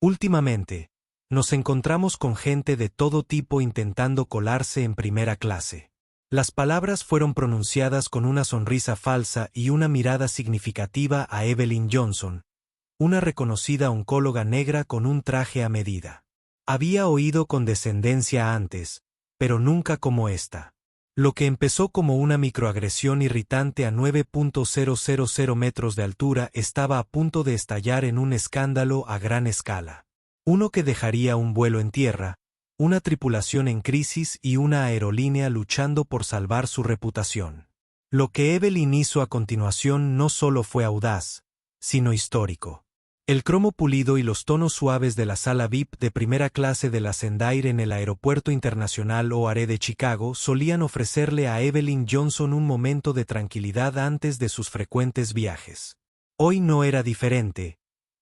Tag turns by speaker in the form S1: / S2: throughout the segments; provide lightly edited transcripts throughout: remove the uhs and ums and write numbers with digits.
S1: Últimamente, nos encontramos con gente de todo tipo intentando colarse en primera clase. Las palabras fueron pronunciadas con una sonrisa falsa y una mirada significativa a Evelyn Johnson, una reconocida oncóloga negra con un traje a medida. Había oído condescendencia antes, pero nunca como esta. Lo que empezó como una microagresión irritante a 9.000 metros de altura estaba a punto de estallar en un escándalo a gran escala. Uno que dejaría un vuelo en tierra, una tripulación en crisis y una aerolínea luchando por salvar su reputación. Lo que Evelyn hizo a continuación no solo fue audaz, sino histórico. El cromo pulido y los tonos suaves de la sala VIP de primera clase de la Sendair en el Aeropuerto Internacional O'Hare de Chicago solían ofrecerle a Evelyn Johnson un momento de tranquilidad antes de sus frecuentes viajes. Hoy no era diferente,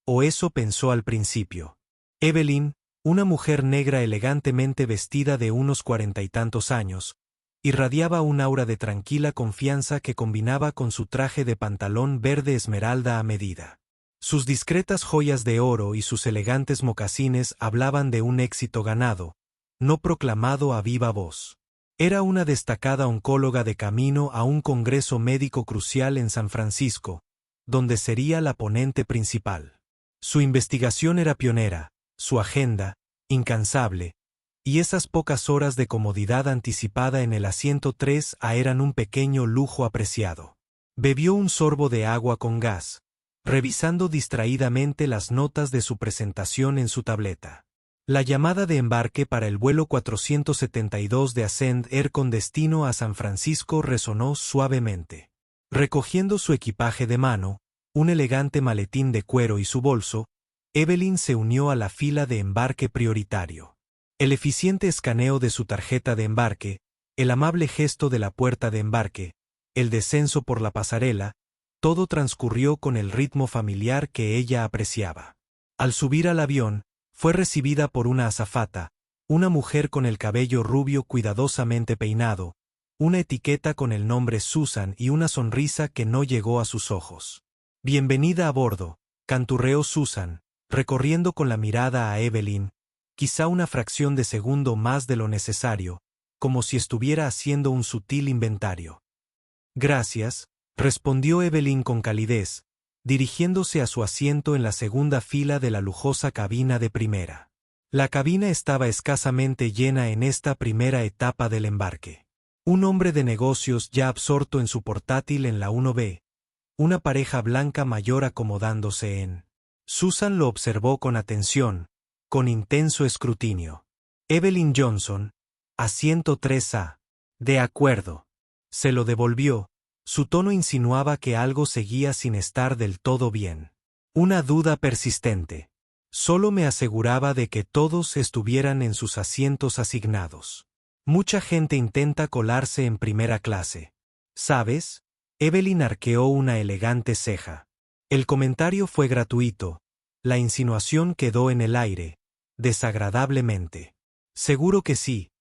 S1: o eso pensó al principio. Evelyn, una mujer negra elegantemente vestida de unos 40 y tantos años, irradiaba un aura de tranquila confianza que combinaba con su traje de pantalón verde esmeralda a medida. Sus discretas joyas de oro y sus elegantes mocasines hablaban de un éxito ganado, no proclamado a viva voz. Era una destacada oncóloga de camino a un congreso médico crucial en San Francisco, donde sería la ponente principal. Su investigación era pionera, su agenda, incansable, y esas pocas horas de comodidad anticipada en el asiento 3A eran un pequeño lujo apreciado. Bebió un sorbo de agua con gas, revisando distraídamente las notas de su presentación en su tableta. La llamada de embarque para el vuelo 472 de Ascend Air con destino a San Francisco resonó suavemente. Recogiendo su equipaje de mano, un elegante maletín de cuero y su bolso, Evelyn se unió a la fila de embarque prioritario. El eficiente escaneo de su tarjeta de embarque, el amable gesto de la puerta de embarque, el descenso por la pasarela, todo transcurrió con el ritmo familiar que ella apreciaba. Al subir al avión, fue recibida por una azafata, una mujer con el cabello rubio cuidadosamente peinado, una etiqueta con el nombre Susan y una sonrisa que no llegó a sus ojos. «Bienvenida a bordo», canturreó Susan, recorriendo con la mirada a Evelyn, quizá una fracción de segundo más de lo necesario, como si estuviera haciendo un sutil inventario. «Gracias», respondió Evelyn con calidez, dirigiéndose a su asiento en la segunda fila de la lujosa cabina de primera. La cabina estaba escasamente llena en esta primera etapa del embarque. Un hombre de negocios ya absorto en su portátil en la 1B, una pareja blanca mayor acomodándose en. Susan lo observó con atención, con intenso escrutinio. Evelyn Johnson, asiento 3A. De acuerdo. Se lo devolvió. Su tono insinuaba que algo seguía sin estar del todo bien. Una duda persistente. Solo me aseguraba de que todos estuvieran en sus asientos asignados. Mucha gente intenta colarse en primera clase. ¿Sabes? Evelyn arqueó una elegante ceja. El comentario fue gratuito. La insinuación quedó en el aire, desagradablemente. Seguro que sí,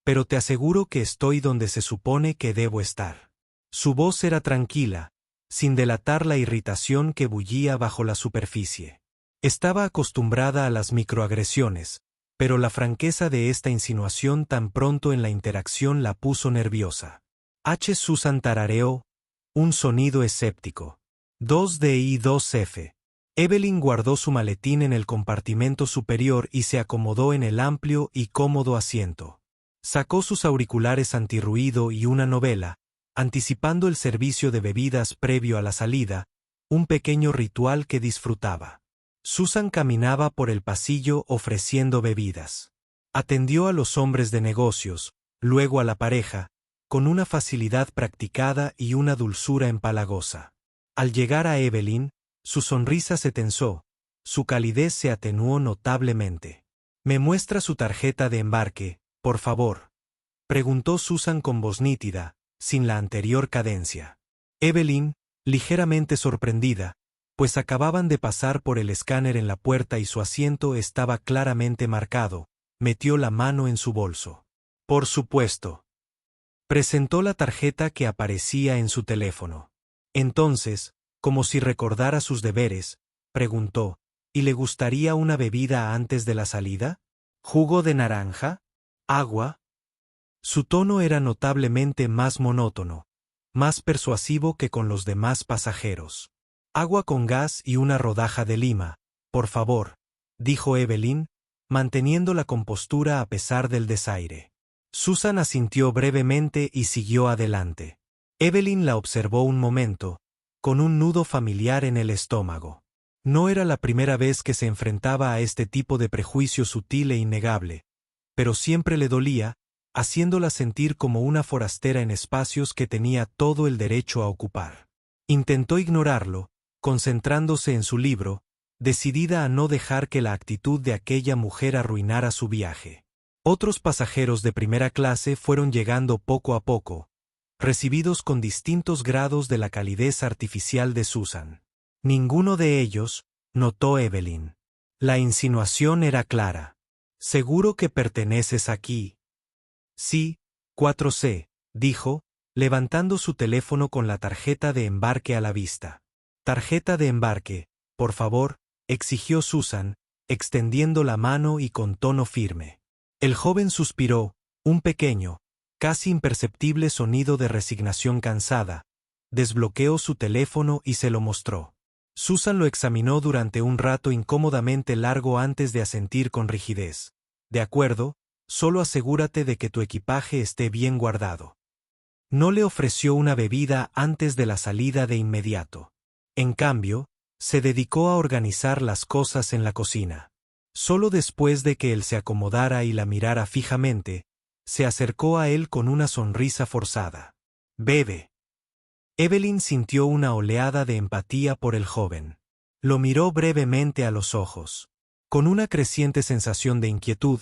S1: pero te aseguro que estoy donde se supone que debo estar. Su voz era tranquila, sin delatar la irritación que bullía bajo la superficie. Estaba acostumbrada a las microagresiones, pero la franqueza de esta insinuación tan pronto en la interacción la puso nerviosa. Susan tarareó, un sonido escéptico. 2D y 2F. Evelyn guardó su maletín en el compartimento superior y se acomodó en el amplio y cómodo asiento. Sacó sus auriculares antirruido y una novela, anticipando el servicio de bebidas previo a la salida, un pequeño ritual que disfrutaba. Susan caminaba por el pasillo ofreciendo bebidas. Atendió a los hombres de negocios, luego a la pareja, con una facilidad practicada y una dulzura empalagosa. Al llegar a Evelyn, su sonrisa se tensó, su calidez se atenuó notablemente. «¿Me muestra su tarjeta de embarque, por favor?», preguntó Susan con voz nítida, sin la anterior cadencia. Evelyn, ligeramente sorprendida, pues acababan de pasar por el escáner en la puerta y su asiento estaba claramente marcado, metió la mano en su bolso. «Por supuesto». Presentó la tarjeta que aparecía en su teléfono. Entonces, como si recordara sus deberes, preguntó, ¿Y le gustaría una bebida antes de la salida? ¿Jugo de naranja? ¿Agua? Su tono era notablemente más monótono, más persuasivo que con los demás pasajeros. Agua con gas y una rodaja de lima, por favor, dijo Evelyn, manteniendo la compostura a pesar del desaire. Susan asintió brevemente y siguió adelante. Evelyn la observó un momento, con un nudo familiar en el estómago. No era la primera vez que se enfrentaba a este tipo de prejuicio sutil e innegable, pero siempre le dolía, haciéndola sentir como una forastera en espacios que tenía todo el derecho a ocupar. Intentó ignorarlo, concentrándose en su libro, decidida a no dejar que la actitud de aquella mujer arruinara su viaje. Otros pasajeros de primera clase fueron llegando poco a poco, recibidos con distintos grados de la calidez artificial de Susan. Ninguno de ellos, notó Evelyn. La insinuación era clara. ¿Seguro que perteneces aquí? Sí, 4C, dijo, levantando su teléfono con la tarjeta de embarque a la vista. Tarjeta de embarque, por favor, exigió Susan, extendiendo la mano y con tono firme. El joven suspiró, un pequeño, casi imperceptible sonido de resignación cansada, desbloqueó su teléfono y se lo mostró. Susan lo examinó durante un rato incómodamente largo antes de asentir con rigidez. De acuerdo, solo asegúrate de que tu equipaje esté bien guardado. No le ofreció una bebida antes de la salida de inmediato. En cambio, se dedicó a organizar las cosas en la cocina. Solo después de que él se acomodara y la mirara fijamente, se acercó a él con una sonrisa forzada. «Bebe». Evelyn sintió una oleada de empatía por el joven. Lo miró brevemente a los ojos. Con una creciente sensación de inquietud,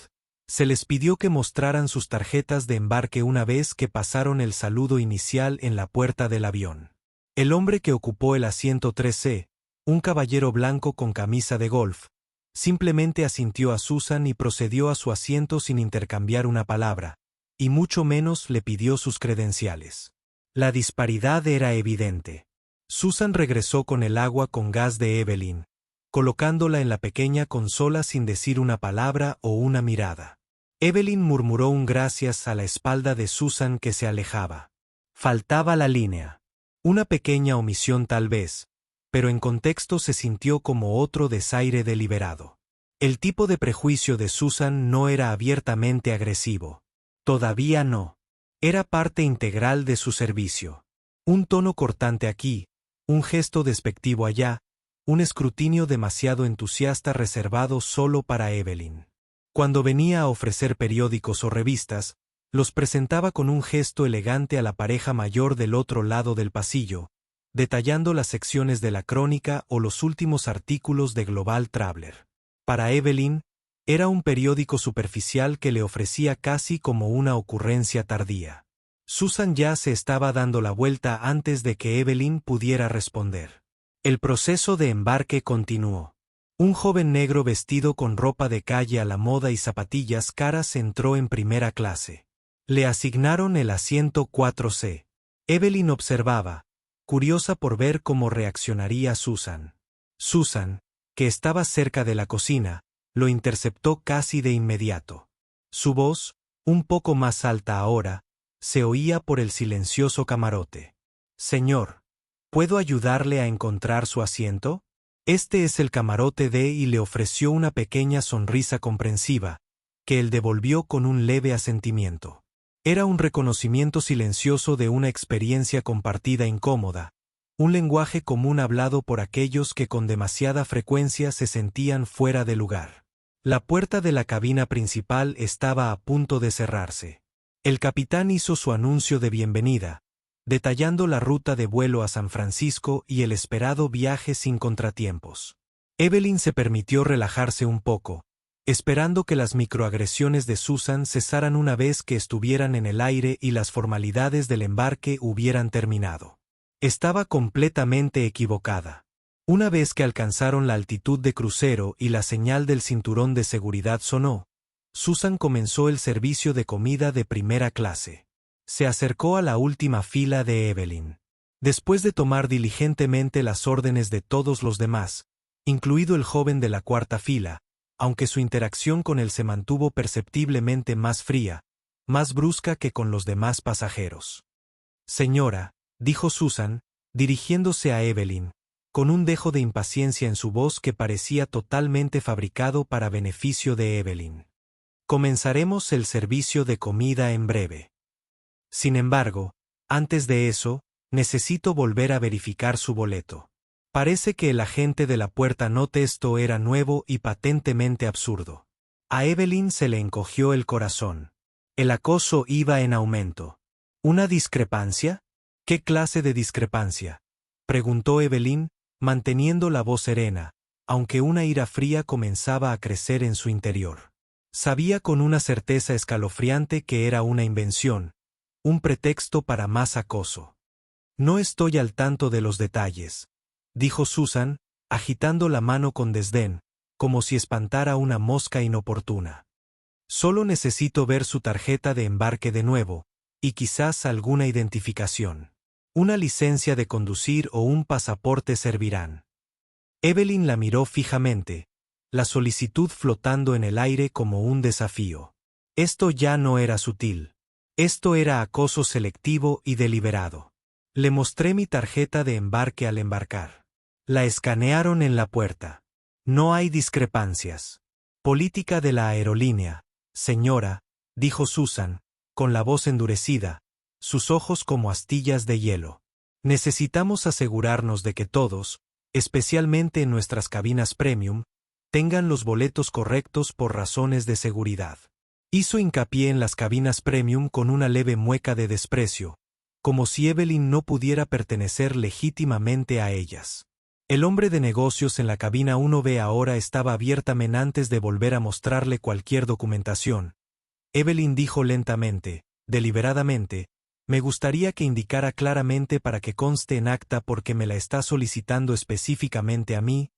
S1: se les pidió que mostraran sus tarjetas de embarque una vez que pasaron el saludo inicial en la puerta del avión. El hombre que ocupó el asiento 3C, un caballero blanco con camisa de golf, simplemente asintió a Susan y procedió a su asiento sin intercambiar una palabra, y mucho menos le pidió sus credenciales. La disparidad era evidente. Susan regresó con el agua con gas de Evelyn, colocándola en la pequeña consola sin decir una palabra o una mirada. Evelyn murmuró un gracias a la espalda de Susan que se alejaba. Faltaba la línea. Una pequeña omisión tal vez, pero en contexto se sintió como otro desaire deliberado. El tipo de prejuicio de Susan no era abiertamente agresivo. Todavía no. Era parte integral de su servicio. Un tono cortante aquí, un gesto despectivo allá, un escrutinio demasiado entusiasta reservado solo para Evelyn. Cuando venía a ofrecer periódicos o revistas, los presentaba con un gesto elegante a la pareja mayor del otro lado del pasillo, detallando las secciones de la crónica o los últimos artículos de Global Traveler. Para Evelyn, era un periódico superficial que le ofrecía casi como una ocurrencia tardía. Susan ya se estaba dando la vuelta antes de que Evelyn pudiera responder. El proceso de embarque continuó. Un joven negro vestido con ropa de calle a la moda y zapatillas caras entró en primera clase. Le asignaron el asiento 4C. Evelyn observaba, curiosa por ver cómo reaccionaría Susan. Susan, que estaba cerca de la cocina, lo interceptó casi de inmediato. Su voz, un poco más alta ahora, se oía por el silencioso camarote. «Señor, ¿puedo ayudarle a encontrar su asiento?» Este es el camarote D y le ofreció una pequeña sonrisa comprensiva, que él devolvió con un leve asentimiento. Era un reconocimiento silencioso de una experiencia compartida incómoda, un lenguaje común hablado por aquellos que con demasiada frecuencia se sentían fuera de lugar. La puerta de la cabina principal estaba a punto de cerrarse. El capitán hizo su anuncio de bienvenida, detallando la ruta de vuelo a San Francisco y el esperado viaje sin contratiempos. Evelyn se permitió relajarse un poco, esperando que las microagresiones de Susan cesaran una vez que estuvieran en el aire y las formalidades del embarque hubieran terminado. Estaba completamente equivocada. Una vez que alcanzaron la altitud de crucero y la señal del cinturón de seguridad sonó, Susan comenzó el servicio de comida de primera clase. Se acercó a la última fila de Evelyn. Después de tomar diligentemente las órdenes de todos los demás, incluido el joven de la cuarta fila, aunque su interacción con él se mantuvo perceptiblemente más fría, más brusca que con los demás pasajeros. Señora, dijo Susan, dirigiéndose a Evelyn, con un dejo de impaciencia en su voz que parecía totalmente fabricado para beneficio de Evelyn. Comenzaremos el servicio de comida en breve. Sin embargo, antes de eso, necesito volver a verificar su boleto. Parece que el agente de la puerta note esto era nuevo y patentemente absurdo. A Evelyn se le encogió el corazón. El acoso iba en aumento. ¿Una discrepancia? ¿Qué clase de discrepancia?, preguntó Evelyn, manteniendo la voz serena, aunque una ira fría comenzaba a crecer en su interior. Sabía con una certeza escalofriante que era una invención, un pretexto para más acoso. No estoy al tanto de los detalles, dijo Susan, agitando la mano con desdén, como si espantara una mosca inoportuna. Solo necesito ver su tarjeta de embarque de nuevo, y quizás alguna identificación. Una licencia de conducir o un pasaporte servirán. Evelyn la miró fijamente, la solicitud flotando en el aire como un desafío. Esto ya no era sutil. Esto era acoso selectivo y deliberado. Le mostré mi tarjeta de embarque al embarcar. La escanearon en la puerta. No hay discrepancias. Política de la aerolínea, señora, dijo Susan, con la voz endurecida, sus ojos como astillas de hielo. Necesitamos asegurarnos de que todos, especialmente en nuestras cabinas premium, tengan los boletos correctos por razones de seguridad. Hizo hincapié en las cabinas premium con una leve mueca de desprecio, como si Evelyn no pudiera pertenecer legítimamente a ellas. El hombre de negocios en la cabina 1B ahora estaba abiertamente antes de volver a mostrarle cualquier documentación. Evelyn dijo lentamente, deliberadamente, me gustaría que indicara claramente para que conste en acta porque me la está solicitando específicamente a mí,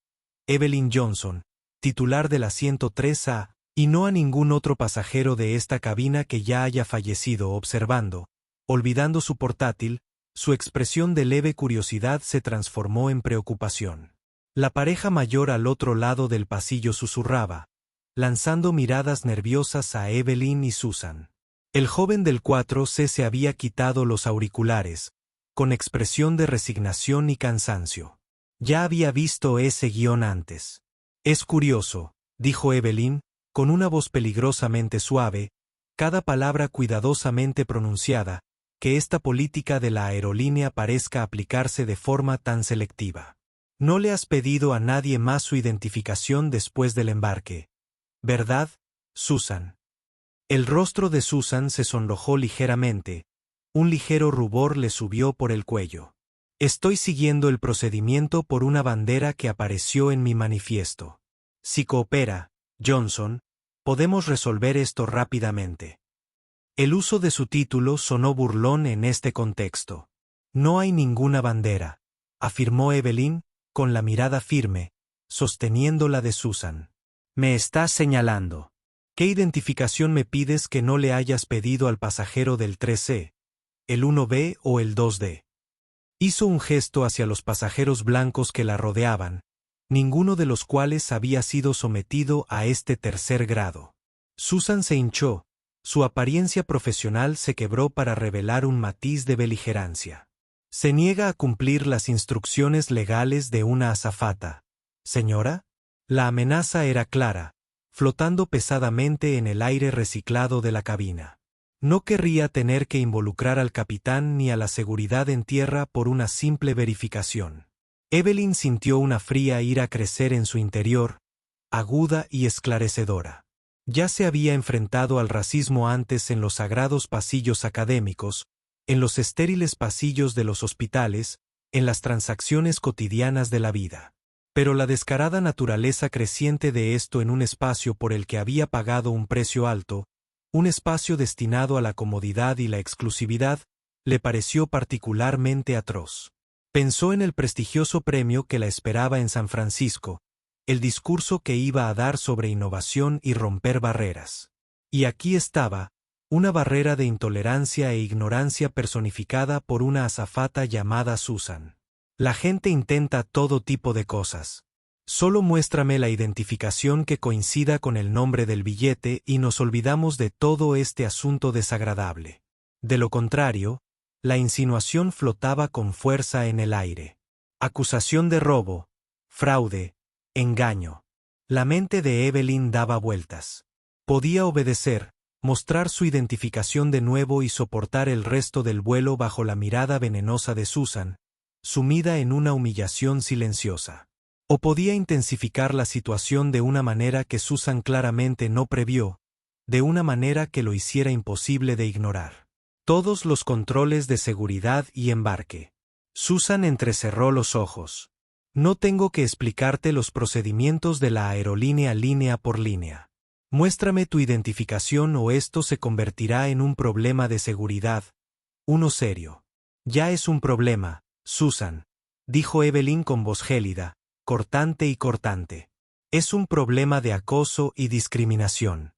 S1: Evelyn Johnson, titular del asiento 3A, y no a ningún otro pasajero de esta cabina que ya haya fallecido. Observando, olvidando su portátil, su expresión de leve curiosidad se transformó en preocupación. La pareja mayor al otro lado del pasillo susurraba, lanzando miradas nerviosas a Evelyn y Susan. El joven del 4C se había quitado los auriculares, con expresión de resignación y cansancio. Ya había visto ese guión antes. Es curioso, dijo Evelyn, con una voz peligrosamente suave, cada palabra cuidadosamente pronunciada, que esta política de la aerolínea parezca aplicarse de forma tan selectiva. No le has pedido a nadie más su identificación después del embarque, ¿verdad, Susan? El rostro de Susan se sonrojó ligeramente, un ligero rubor le subió por el cuello. Estoy siguiendo el procedimiento por una bandera que apareció en mi manifiesto. Si coopera, Johnson, podemos resolver esto rápidamente. El uso de su título sonó burlón en este contexto. No hay ninguna bandera, afirmó Evelyn, con la mirada firme, sosteniendo la de Susan. Me estás señalando. ¿Qué identificación me pides que no le hayas pedido al pasajero del 3C, el 1B o el 2D? Hizo un gesto hacia los pasajeros blancos que la rodeaban, ninguno de los cuales había sido sometido a este tercer grado. Susan se hinchó, su apariencia profesional se quebró para revelar un matiz de beligerancia. Se niega a cumplir las instrucciones legales de una azafata. ¿Señora? La amenaza era clara, flotando pesadamente en el aire reciclado de la cabina. No querría tener que involucrar al capitán ni a la seguridad en tierra por una simple verificación. Evelyn sintió una fría ira crecer en su interior, aguda y esclarecedora. Ya se había enfrentado al racismo antes en los sagrados pasillos académicos, en los estériles pasillos de los hospitales, en las transacciones cotidianas de la vida. Pero la descarada naturaleza creciente de esto en un espacio por el que había pagado un precio alto, un espacio destinado a la comodidad y la exclusividad, le pareció particularmente atroz. Pensó en el prestigioso premio que la esperaba en San Francisco, el discurso que iba a dar sobre innovación y romper barreras. Y aquí estaba, una barrera de intolerancia e ignorancia personificada por una azafata llamada Susan. La gente intenta todo tipo de cosas. Solo muéstrame la identificación que coincida con el nombre del billete y nos olvidamos de todo este asunto desagradable. De lo contrario, la insinuación flotaba con fuerza en el aire. Acusación de robo, fraude, engaño. La mente de Evelyn daba vueltas. Podía obedecer, mostrar su identificación de nuevo y soportar el resto del vuelo bajo la mirada venenosa de Susan, sumida en una humillación silenciosa. O podía intensificar la situación de una manera que Susan claramente no previó, de una manera que lo hiciera imposible de ignorar. Todos los controles de seguridad y embarque. Susan entrecerró los ojos. No tengo que explicarte los procedimientos de la aerolínea línea por línea. Muéstrame tu identificación o esto se convertirá en un problema de seguridad, uno serio. Ya es un problema, Susan, dijo Evelyn con voz gélida, cortante y cortante. Es un problema de acoso y discriminación.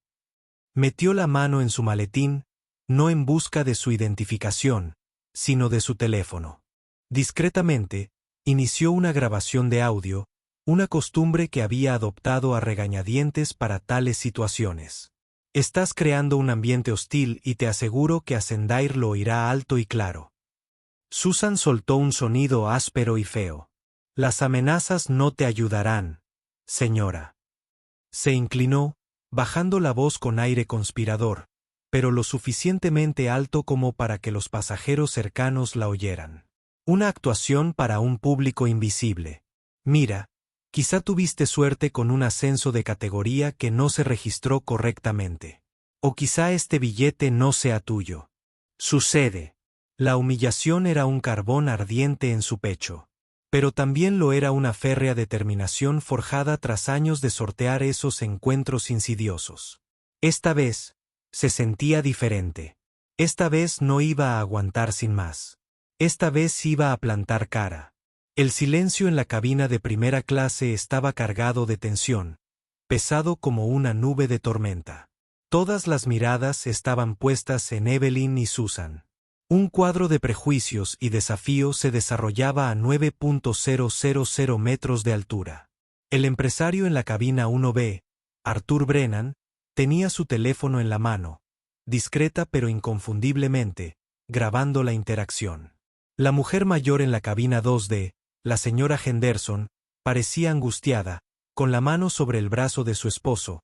S1: Metió la mano en su maletín, no en busca de su identificación, sino de su teléfono. Discretamente, inició una grabación de audio, una costumbre que había adoptado a regañadientes para tales situaciones. Estás creando un ambiente hostil y te aseguro que a Zendaya lo oirá alto y claro. Susan soltó un sonido áspero y feo. Las amenazas no te ayudarán, señora. Se inclinó, bajando la voz con aire conspirador, pero lo suficientemente alto como para que los pasajeros cercanos la oyeran. Una actuación para un público invisible. Mira, quizá tuviste suerte con un ascenso de categoría que no se registró correctamente. O quizá este billete no sea tuyo. Sucede. La humillación era un carbón ardiente en su pecho. Pero también lo era una férrea determinación forjada tras años de sortear esos encuentros insidiosos. Esta vez, se sentía diferente. Esta vez no iba a aguantar sin más. Esta vez iba a plantar cara. El silencio en la cabina de primera clase estaba cargado de tensión, pesado como una nube de tormenta. Todas las miradas estaban puestas en Evelyn y Susan. Un cuadro de prejuicios y desafío se desarrollaba a 9.000 metros de altura. El empresario en la cabina 1B, Arthur Brennan, tenía su teléfono en la mano, discreta pero inconfundiblemente, grabando la interacción. La mujer mayor en la cabina 2D, la señora Henderson, parecía angustiada, con la mano sobre el brazo de su esposo,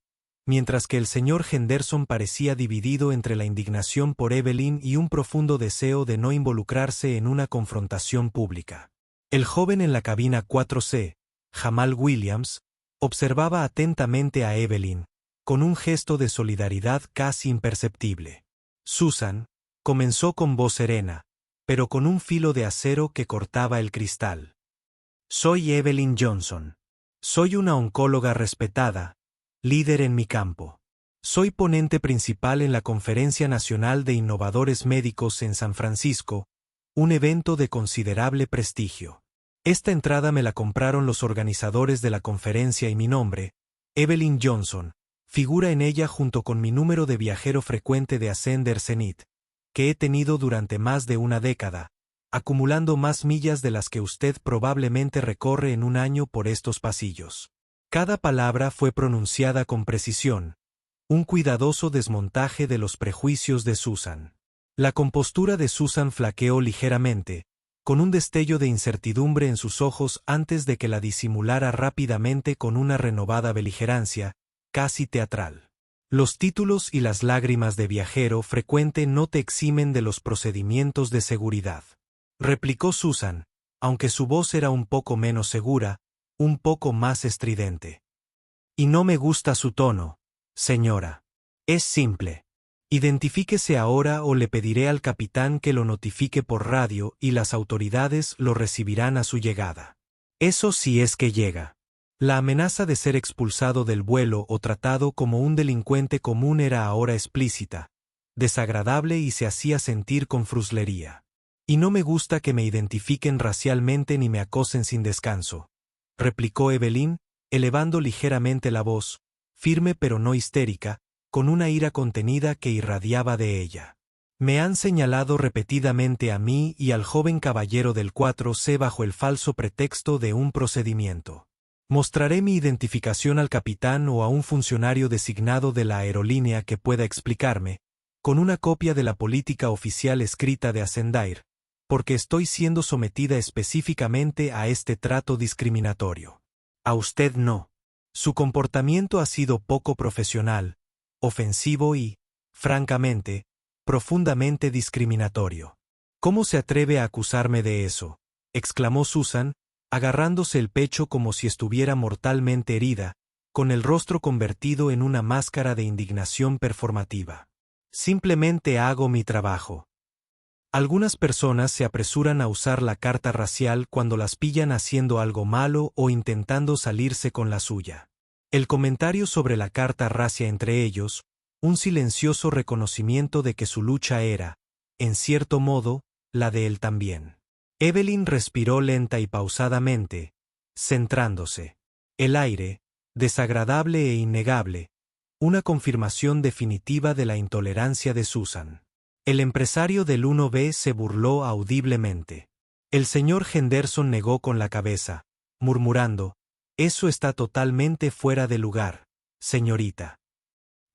S1: mientras que el señor Henderson parecía dividido entre la indignación por Evelyn y un profundo deseo de no involucrarse en una confrontación pública. El joven en la cabina 4C, Jamal Williams, observaba atentamente a Evelyn, con un gesto de solidaridad casi imperceptible. Susan, comenzó con voz serena, pero con un filo de acero que cortaba el cristal. Soy Evelyn Johnson. Soy una oncóloga respetada, líder en mi campo. Soy ponente principal en la Conferencia Nacional de Innovadores Médicos en San Francisco, un evento de considerable prestigio. Esta entrada me la compraron los organizadores de la conferencia y mi nombre, Evelyn Johnson, figura en ella junto con mi número de viajero frecuente de Ascender Zenith, que he tenido durante más de una década, acumulando más millas de las que usted probablemente recorre en un año por estos pasillos. Cada palabra fue pronunciada con precisión, un cuidadoso desmontaje de los prejuicios de Susan. La compostura de Susan flaqueó ligeramente, con un destello de incertidumbre en sus ojos antes de que la disimulara rápidamente con una renovada beligerancia, casi teatral. Los títulos y las lágrimas de viajero frecuente no te eximen de los procedimientos de seguridad, replicó Susan, aunque su voz era un poco menos segura, un poco más estridente. Y no me gusta su tono, señora. Es simple. Identifíquese ahora o le pediré al capitán que lo notifique por radio y las autoridades lo recibirán a su llegada. Eso sí es que llega. La amenaza de ser expulsado del vuelo o tratado como un delincuente común era ahora explícita, desagradable y se hacía sentir con fruslería. Y no me gusta que me identifiquen racialmente ni me acosen sin descanso, replicó Evelyn, elevando ligeramente la voz, firme pero no histérica, con una ira contenida que irradiaba de ella. Me han señalado repetidamente a mí y al joven caballero del 4C bajo el falso pretexto de un procedimiento. Mostraré mi identificación al capitán o a un funcionario designado de la aerolínea que pueda explicarme, con una copia de la política oficial escrita de Ascendair, porque estoy siendo sometida específicamente a este trato discriminatorio. A usted no. Su comportamiento ha sido poco profesional, ofensivo y, francamente, profundamente discriminatorio. ¿Cómo se atreve a acusarme de eso?, exclamó Susan, agarrándose el pecho como si estuviera mortalmente herida, con el rostro convertido en una máscara de indignación performativa. Simplemente hago mi trabajo. Algunas personas se apresuran a usar la carta racial cuando las pillan haciendo algo malo o intentando salirse con la suya. El comentario sobre la carta racia entre ellos, un silencioso reconocimiento de que su lucha era, en cierto modo, la de él también. Evelyn respiró lenta y pausadamente, centrándose. El aire, desagradable e innegable, una confirmación definitiva de la intolerancia de Susan. El empresario del 1B se burló audiblemente. El señor Henderson negó con la cabeza, murmurando, «Eso está totalmente fuera de lugar, señorita».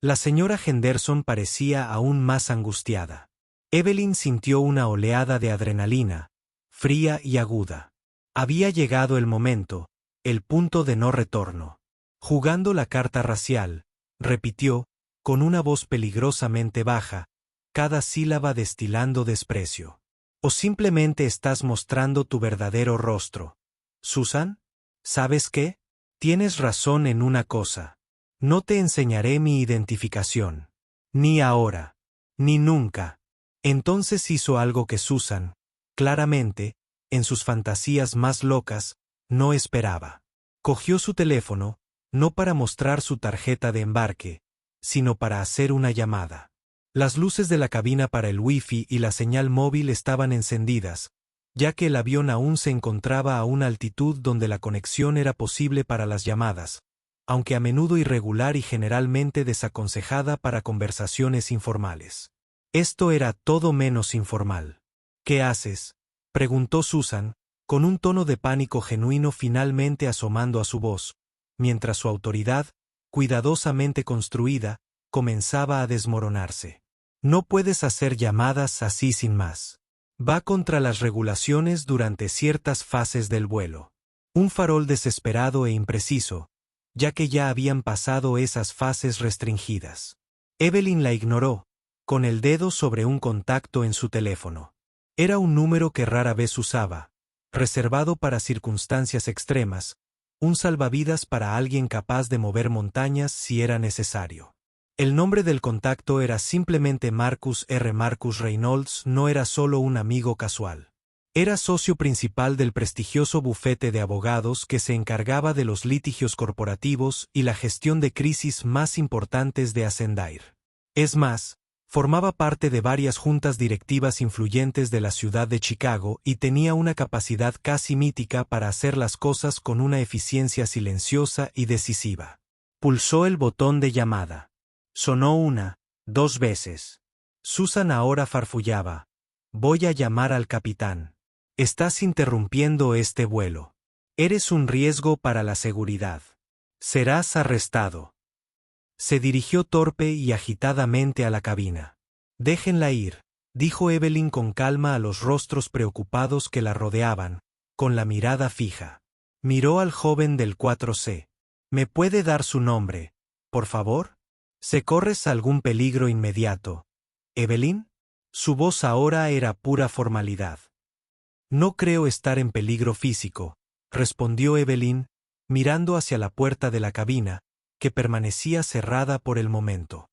S1: La señora Henderson parecía aún más angustiada. Evelyn sintió una oleada de adrenalina, fría y aguda. Había llegado el momento, el punto de no retorno. Jugando la carta racial, repitió, con una voz peligrosamente baja, cada sílaba destilando desprecio. ¿O simplemente estás mostrando tu verdadero rostro? Susan, ¿sabes qué? Tienes razón en una cosa. No te enseñaré mi identificación. Ni ahora. Ni nunca. Entonces hizo algo que Susan, claramente, en sus fantasías más locas, no esperaba. Cogió su teléfono, no para mostrar su tarjeta de embarque, sino para hacer una llamada. Las luces de la cabina para el wifi y la señal móvil estaban encendidas, ya que el avión aún se encontraba a una altitud donde la conexión era posible para las llamadas, aunque a menudo irregular y generalmente desaconsejada para conversaciones informales. Esto era todo menos informal. ¿Qué haces?, preguntó Susan, con un tono de pánico genuino finalmente asomando a su voz, mientras su autoridad, cuidadosamente construida, comenzaba a desmoronarse. No puedes hacer llamadas así sin más. Va contra las regulaciones durante ciertas fases del vuelo. Un farol desesperado e impreciso, ya que ya habían pasado esas fases restringidas. Evelyn la ignoró, con el dedo sobre un contacto en su teléfono. Era un número que rara vez usaba, reservado para circunstancias extremas, un salvavidas para alguien capaz de mover montañas si era necesario. El nombre del contacto era simplemente Marcus R. Marcus Reynolds. No era solo un amigo casual. Era socio principal del prestigioso bufete de abogados que se encargaba de los litigios corporativos y la gestión de crisis más importantes de Ascendair. Es más, formaba parte de varias juntas directivas influyentes de la ciudad de Chicago y tenía una capacidad casi mítica para hacer las cosas con una eficiencia silenciosa y decisiva. Pulsó el botón de llamada. Sonó 1, 2 veces. Susan ahora farfullaba. Voy a llamar al capitán. Estás interrumpiendo este vuelo. Eres un riesgo para la seguridad. Serás arrestado. Se dirigió torpe y agitadamente a la cabina. Déjenla ir, dijo Evelyn con calma a los rostros preocupados que la rodeaban, con la mirada fija. Miró al joven del 4C. ¿Me puede dar su nombre, por favor? ¿Se corres algún peligro inmediato, Evelyn? Su voz ahora era pura formalidad. No creo estar en peligro físico, respondió Evelyn, mirando hacia la puerta de la cabina, que permanecía cerrada por el momento.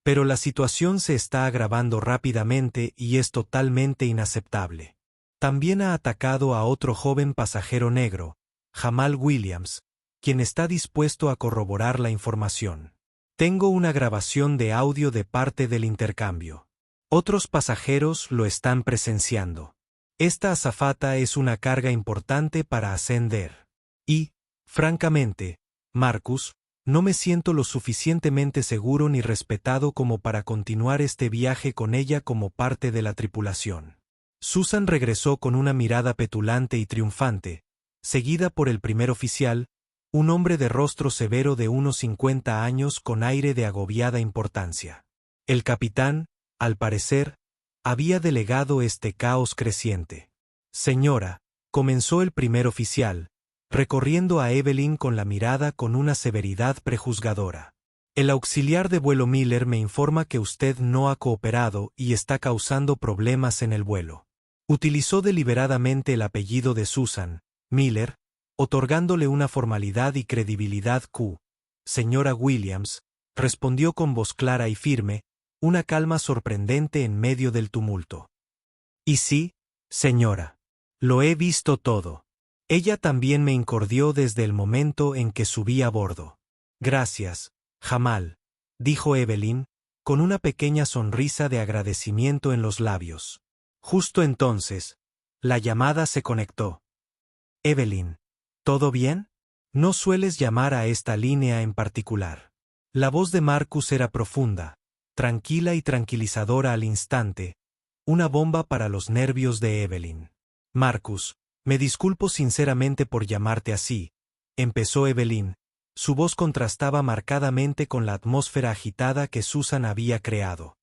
S1: Pero la situación se está agravando rápidamente y es totalmente inaceptable. También ha atacado a otro joven pasajero negro, Jamal Williams, quien está dispuesto a corroborar la información. Tengo una grabación de audio de parte del intercambio. Otros pasajeros lo están presenciando. Esta azafata es una carga importante para Ascender. Y, francamente, Marcus, no me siento lo suficientemente seguro ni respetado como para continuar este viaje con ella como parte de la tripulación. Susan regresó con una mirada petulante y triunfante, seguida por el primer oficial, un hombre de rostro severo de unos 50 años con aire de agobiada importancia. El capitán, al parecer, había delegado este caos creciente. Señora, comenzó el primer oficial, recorriendo a Evelyn con la mirada con una severidad prejuzgadora. El auxiliar de vuelo Miller me informa que usted no ha cooperado y está causando problemas en el vuelo. Utilizó deliberadamente el apellido de Susan, Miller, otorgándole una formalidad y credibilidad que, señora Williams, respondió con voz clara y firme, una calma sorprendente en medio del tumulto. Y sí, señora. Lo he visto todo. Ella también me incordió desde el momento en que subí a bordo. Gracias, Jamal, dijo Evelyn, con una pequeña sonrisa de agradecimiento en los labios. Justo entonces, la llamada se conectó. Evelyn, ¿todo bien? No sueles llamar a esta línea en particular. La voz de Marcus era profunda, tranquila y tranquilizadora al instante, una bomba para los nervios de Evelyn. Marcus, me disculpo sinceramente por llamarte así, empezó Evelyn. Su voz contrastaba marcadamente con la atmósfera agitada que Susan había creado.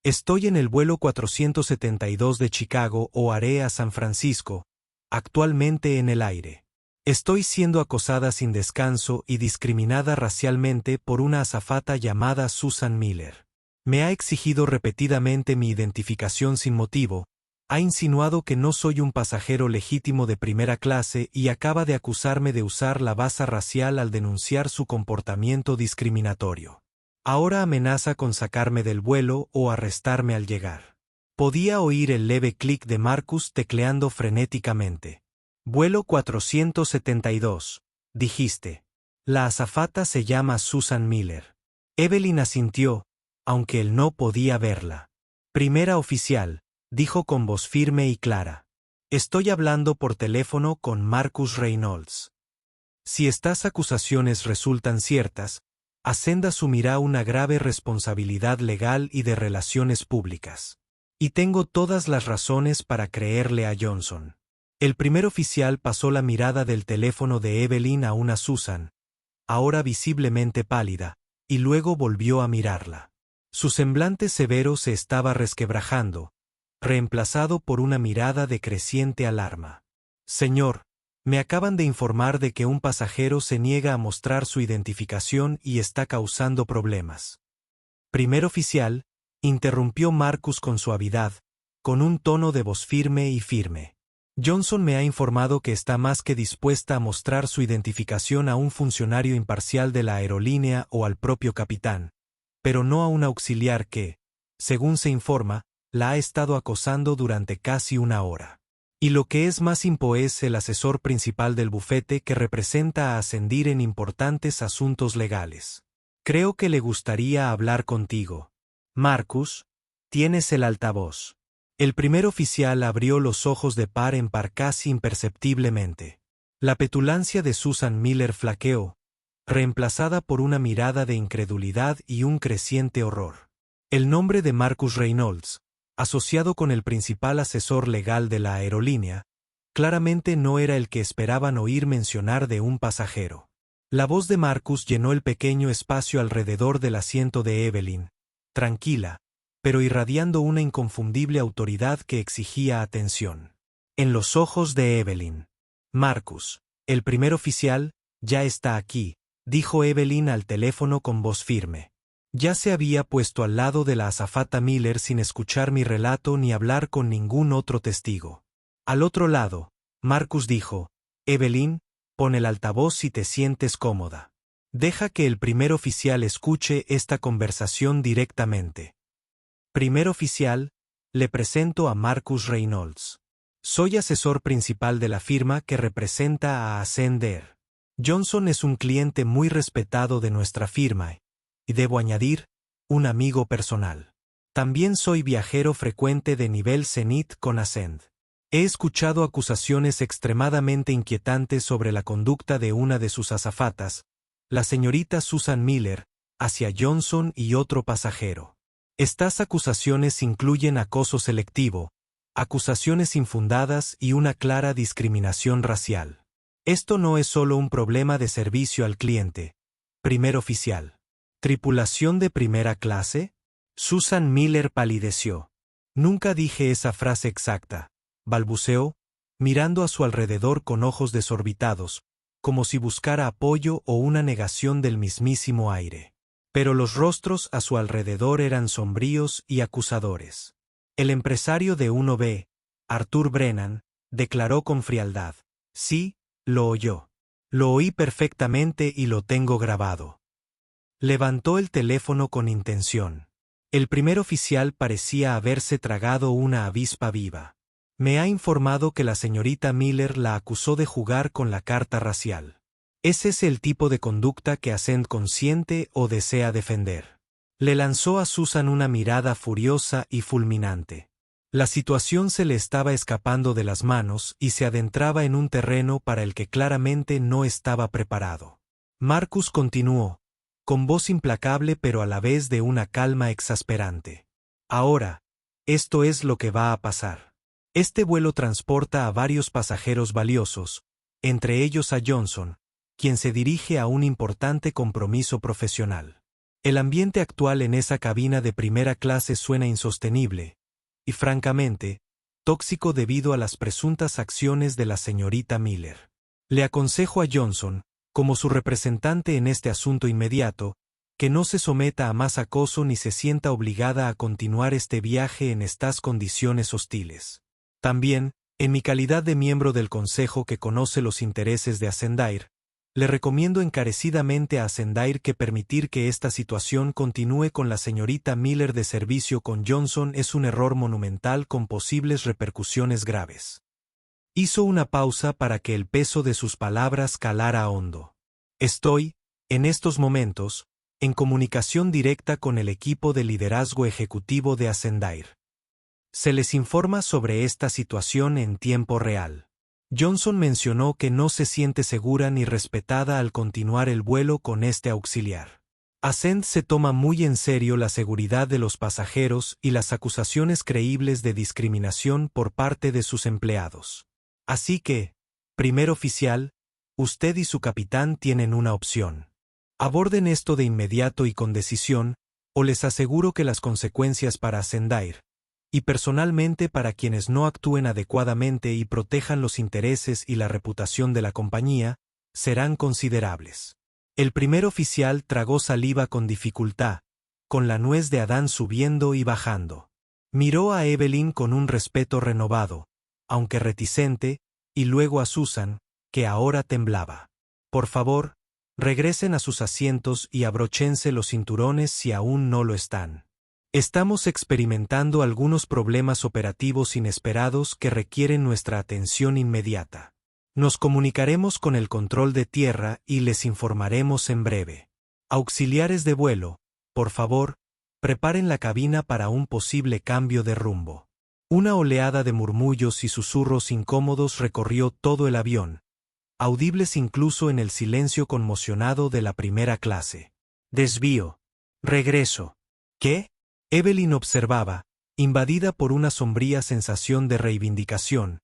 S1: Estoy en el vuelo 472 de Chicago o haré a San Francisco, actualmente en el aire. Estoy siendo acosada sin descanso y discriminada racialmente por una azafata llamada Susan Miller. Me ha exigido repetidamente mi identificación sin motivo, ha insinuado que no soy un pasajero legítimo de primera clase y acaba de acusarme de usar la base racial al denunciar su comportamiento discriminatorio. Ahora amenaza con sacarme del vuelo o arrestarme al llegar. Podía oír el leve clic de Marcus tecleando frenéticamente. Vuelo 472, dijiste. La azafata se llama Susan Miller. Evelyn asintió, aunque él no podía verla. Primera oficial, dijo con voz firme y clara. Estoy hablando por teléfono con Marcus Reynolds. Si estas acusaciones resultan ciertas, Ascend asumirá una grave responsabilidad legal y de relaciones públicas. Y tengo todas las razones para creerle a Johnson. El primer oficial pasó la mirada del teléfono de Evelyn a una Susan, ahora visiblemente pálida, y luego volvió a mirarla. Su semblante severo se estaba resquebrajando, reemplazado por una mirada de creciente alarma. Señor, me acaban de informar de que un pasajero se niega a mostrar su identificación y está causando problemas. Primer oficial, interrumpió Marcus con suavidad, con un tono de voz firme y firme. Johnson me ha informado que está más que dispuesta a mostrar su identificación a un funcionario imparcial de la aerolínea o al propio capitán, pero no a un auxiliar que, según se informa, la ha estado acosando durante casi una hora. Y lo que es más es el asesor principal del bufete que representa a Ascendir en importantes asuntos legales. Creo que le gustaría hablar contigo. Marcus, tienes el altavoz. El primer oficial abrió los ojos de par en par casi imperceptiblemente. La petulancia de Susan Miller flaqueó, reemplazada por una mirada de incredulidad y un creciente horror. El nombre de Marcus Reynolds, asociado con el principal asesor legal de la aerolínea, claramente no era el que esperaban oír mencionar de un pasajero. La voz de Marcus llenó el pequeño espacio alrededor del asiento de Evelyn, tranquila, pero irradiando una inconfundible autoridad que exigía atención. En los ojos de Evelyn. Marcus, el primer oficial, ya está aquí, dijo Evelyn al teléfono con voz firme. Ya se había puesto al lado de la azafata Miller sin escuchar mi relato ni hablar con ningún otro testigo. Al otro lado, Marcus dijo, Evelyn, pon el altavoz si te sientes cómoda. Deja que el primer oficial escuche esta conversación directamente. Primer oficial, le presento a Marcus Reynolds. Soy asesor principal de la firma que representa a Ascender. Johnson es un cliente muy respetado de nuestra firma, y debo añadir, un amigo personal. También soy viajero frecuente de nivel Zenith con Ascend. He escuchado acusaciones extremadamente inquietantes sobre la conducta de una de sus azafatas, la señorita Susan Miller, hacia Johnson y otro pasajero. Estas acusaciones incluyen acoso selectivo, acusaciones infundadas y una clara discriminación racial. Esto no es solo un problema de servicio al cliente. Primer oficial. ¿Tripulación de primera clase? Susan Miller palideció. Nunca dije esa frase exacta, balbuceó, mirando a su alrededor con ojos desorbitados, como si buscara apoyo o una negación del mismísimo aire. Pero los rostros a su alrededor eran sombríos y acusadores. El empresario de 1B, Arthur Brennan, declaró con frialdad. Sí, lo oyó. Lo oí perfectamente y lo tengo grabado. Levantó el teléfono con intención. El primer oficial parecía haberse tragado una avispa viva. Me ha informado que la señorita Miller la acusó de jugar con la carta racial. ¿Ese es el tipo de conducta que Ascend consiente o desea defender? Le lanzó a Susan una mirada furiosa y fulminante. La situación se le estaba escapando de las manos y se adentraba en un terreno para el que claramente no estaba preparado. Marcus continuó, con voz implacable pero a la vez de una calma exasperante. Ahora, esto es lo que va a pasar. Este vuelo transporta a varios pasajeros valiosos, entre ellos a Johnson, quien se dirige a un importante compromiso profesional. El ambiente actual en esa cabina de primera clase suena insostenible, y francamente, tóxico debido a las presuntas acciones de la señorita Miller. Le aconsejo a Johnson, como su representante en este asunto inmediato, que no se someta a más acoso ni se sienta obligada a continuar este viaje en estas condiciones hostiles. También, en mi calidad de miembro del consejo que conoce los intereses de Ascendair, le recomiendo encarecidamente a Ascendair que permitir que esta situación continúe con la señorita Miller de servicio con Johnson es un error monumental con posibles repercusiones graves. Hizo una pausa para que el peso de sus palabras calara hondo. Estoy, en estos momentos, en comunicación directa con el equipo de liderazgo ejecutivo de Ascendair. Se les informa sobre esta situación en tiempo real. Johnson mencionó que no se siente segura ni respetada al continuar el vuelo con este auxiliar. Ascend se toma muy en serio la seguridad de los pasajeros y las acusaciones creíbles de discriminación por parte de sus empleados. Así que, primer oficial, usted y su capitán tienen una opción. Aborden esto de inmediato y con decisión, o les aseguro que las consecuencias para Ascendair, y personalmente para quienes no actúen adecuadamente y protejan los intereses y la reputación de la compañía, serán considerables. El primer oficial tragó saliva con dificultad, con la nuez de Adán subiendo y bajando. Miró a Evelyn con un respeto renovado, aunque reticente, y luego a Susan, que ahora temblaba. Por favor, regresen a sus asientos y abróchense los cinturones si aún no lo están. Estamos experimentando algunos problemas operativos inesperados que requieren nuestra atención inmediata. Nos comunicaremos con el control de tierra y les informaremos en breve. Auxiliares de vuelo, por favor, preparen la cabina para un posible cambio de rumbo. Una oleada de murmullos y susurros incómodos recorrió todo el avión, audibles incluso en el silencio conmocionado de la primera clase. Desvío. Regreso. ¿Qué? Evelyn observaba, invadida por una sombría sensación de reivindicación,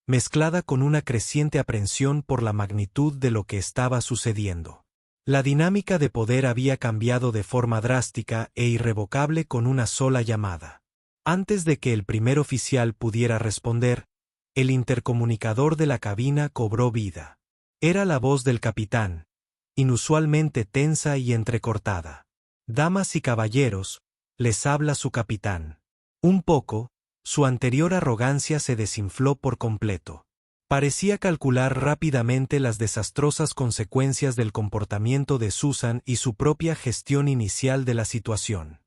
S1: mezclada con una creciente aprensión por la magnitud de lo que estaba sucediendo. La dinámica de poder había cambiado de forma drástica e irrevocable con una sola llamada. Antes de que el primer oficial pudiera responder, el intercomunicador de la cabina cobró vida. Era la voz del capitán, inusualmente tensa y entrecortada. Damas y caballeros, les habla su capitán. Un poco, su anterior arrogancia se desinfló por completo. Parecía calcular rápidamente las desastrosas consecuencias del comportamiento de Susan y su propia gestión inicial de la situación.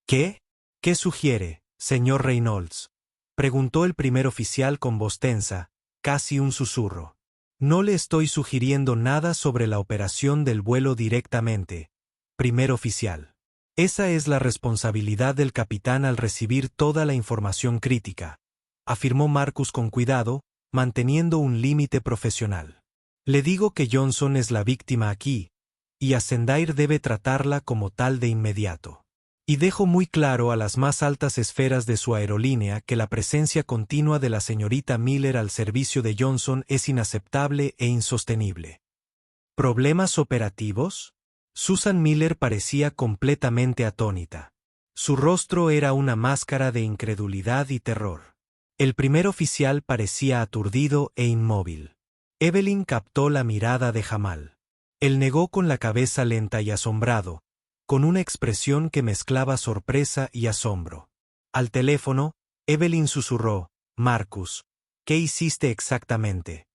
S1: ¿Qué? ¿Qué sugiere, señor Reynolds?, preguntó el primer oficial con voz tensa, casi un susurro. No le estoy sugiriendo nada sobre la operación del vuelo directamente, primer oficial. Esa es la responsabilidad del capitán al recibir toda la información crítica, afirmó Marcus con cuidado, manteniendo un límite profesional. Le digo que Johnson es la víctima aquí, y Ascendair debe tratarla como tal de inmediato. Y dejo muy claro a las más altas esferas de su aerolínea que la presencia continua de la señorita Miller al servicio de Johnson es inaceptable e insostenible. ¿Problemas operativos? Susan Miller parecía completamente atónita. Su rostro era una máscara de incredulidad y terror. El primer oficial parecía aturdido e inmóvil. Evelyn captó la mirada de Jamal. Él negó con la cabeza lenta y asombrado, con una expresión que mezclaba sorpresa y asombro. Al teléfono, Evelyn susurró: «Marcus, ¿qué hiciste exactamente?».